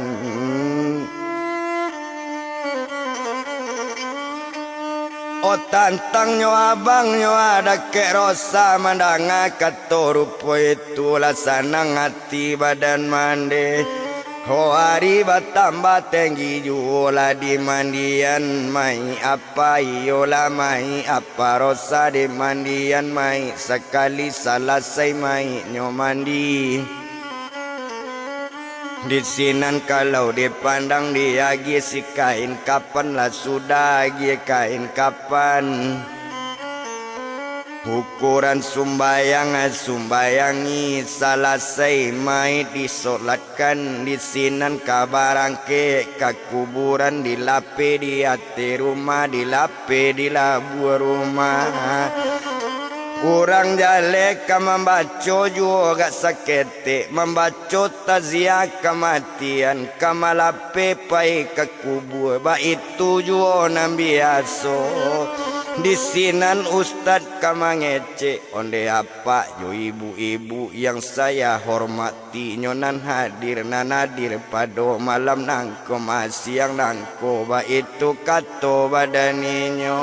Speaker 2: Oh tantang nyo abang nyo ada ke rosa mandanga kato rupo itu lasanang hati badan mande Ho hari batambah tinggi jula di mandian mai apa yola mai apa rosa di mandian mai sekali selesai mai nyo mandi Di sinan kalau dipandang dia si kain kapan lah sudah kain kapan Ukuran sumbayangi selesai mai disolatkan di sinan kabarangke kuburan dilape di hati rumah dilape di labu rumah Kurang jalek membaca juga sakete membaca taziah kematian kamalape pai ke kubur ba itu juga nambiaso di sinan ustad kamangece onde apa jo ibu-ibu yang saya hormati nyonan hadir nanadir pada malam nangko masiang nangko ba itu kato badaninyo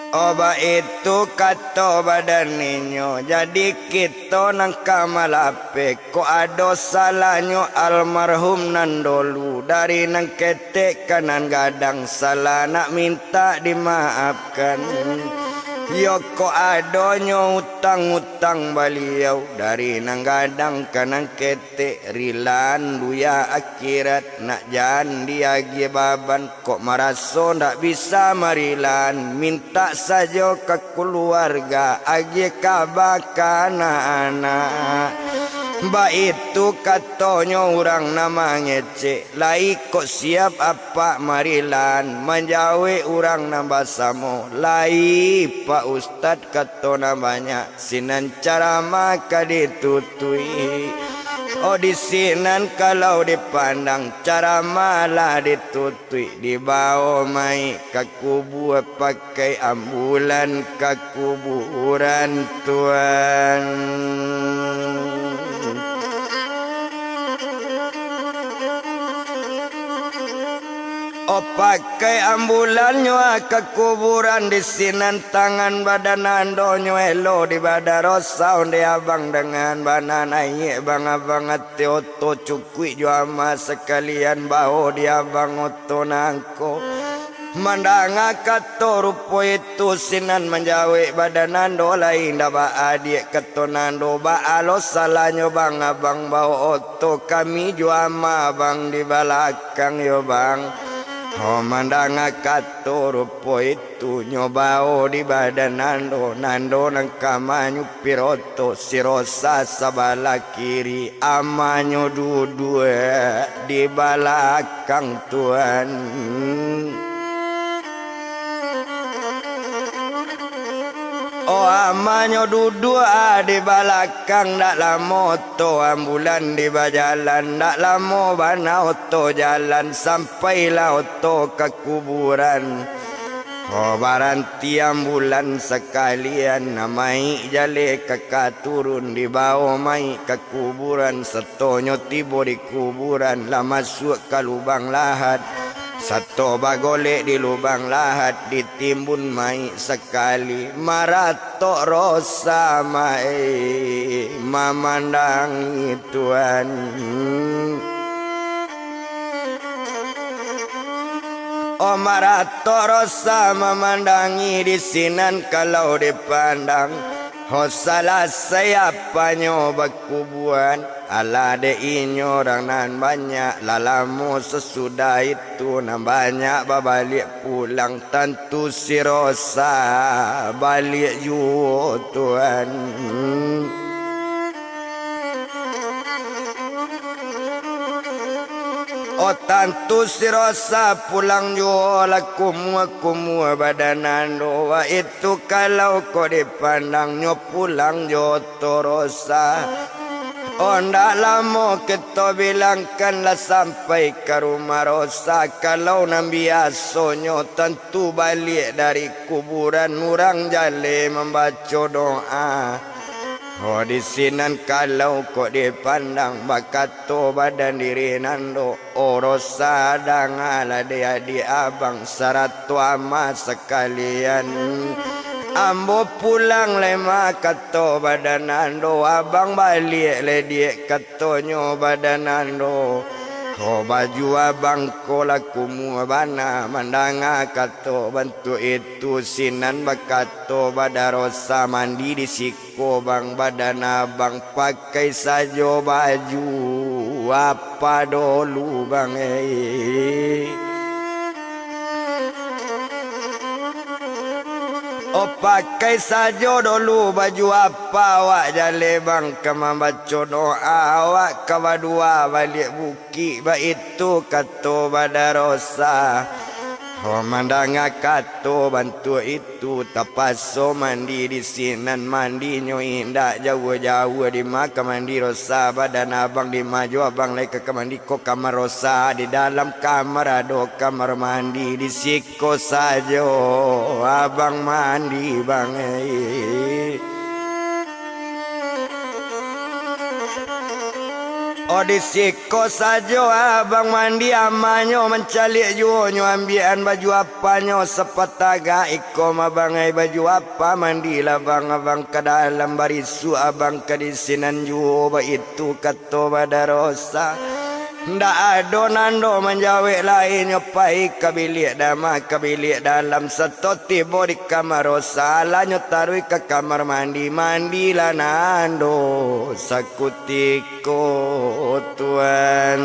Speaker 2: Oba itu kato badan ninyo jadi kita nang kamalape ko ado salahnya almarhum nandolu dari nang ketek kanan gadang salah nak minta dimaafkan Yo ko adonyo utang-utang baliau dari nang gadang kanang ketek rilan duya akhirat nak jan dia baban kok maraso ndak bisa marilan minta saja ke keluarga agi kabaka anak-anak Ba itu katonyo orang nama ngece lai kok siap apa marilan menjawe orang nambah samo lai Pak Ustad kato namanya sinan cara maka ditutui Oh di sinan kalau dipandang cara malah ditutui dibawa mai ke kubur pakai ambulan ke kuburan tuan Oh pakai ambulannya ke kuburan di sinan tangan badan andonyo elo di badarosa onde abang dengan bananai bang abang ati oto cukui jo ama sekalian baho di abang oto nangko Mandanga kato rupo itu sinan menjawe badanan do lain daba adik ketonando ba alo salanyo bang abang bawa oto kami juama bang di belakang yo bang. Oh mandanga kato rupo itu nyobao di badanando nando nang kamanyu piroto sirosa sabala kiri amanyo dudue di belakang tuan. Oh amanyo duduk di belakang dak lamo to ambulan di bajalan dak lamo bana oto jalan sampailah oto ke kuburan. Oh baranti ambulan sekalian namai jale kakak turun di bawah mai ke kuburan setonyo tibo di kuburan lah masuk ke lubang lahat. Satu bagolek di lubang lahat ditimbun mai sekali maratok rosa mai memandangi Tuhan. Oh maratok rosa memandangi di sinan kalau dipandang. Oh salah siapa nyoba kubuan ala de inyo orang nan banyak lalamu sesudah itu nan banyak babalik pulang tentu si Rosa balik ju Tuhan. Oh tantu si Rosa pulang jual kumua badanan doa itu kalau kau dipandang nyo pulang jo to Rosa. Oh ndak lama kita bilangkanlah sampai ke rumah Rosa kalau nan biasonyo tentu balik dari kuburan orang jale membaca doa. Oh di sinan kalau kok dipandang bakato badan diri nando oh Rosa dangala dia di abang saratu ama sekalian ambo pulang lema kato badan nando abang balik le dia katonyo badan nando. Oh baju abang kola kumu bana mandanga kato bantu itu sinan bakato bada Rosa mandi di siko bang badan abang pakai sajo baju apa dulu bang Oh pakai saja dulu baju apa awak jale bang kama baca doa awak kabadua balik buki ba itu kato bada Rosa. Oh mandanga kato bantu itu tapaso mandi di sinan mandi nyo indak jauh-jauh di maka mandi Rosa badan abang di maju abang lek ke mandi ko kamar Rosa di dalam kamar ado kamar mandi di siko sajo abang mandi bang Oh di siko sajo abang mandi amanyo mencalik juonyo ambian baju apanyo sepataga iko mabangai baju apa mandi labang abang ke dalam barisu abang ke di sinan juo ba itu kato bada Rosa. Ndak ado nando menjawab lain nyopai kabilik dama kabilik dalam satu tibo di kamar Rosa lanyo tarui ke kamar mandi mandi lah nando sakutiko Tuhan.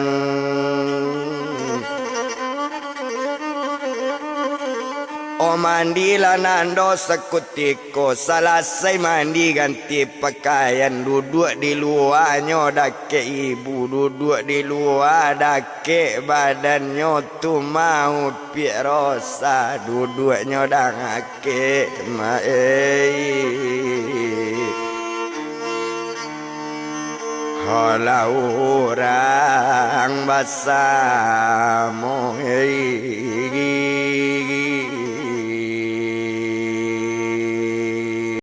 Speaker 2: Oh mandi lah nando sekutiko selesai mandi ganti pakaian duduk di luarnya dake ibu duduk di luar dake badannya tu mau pik Rosa duduknya dangake Hola orang basamu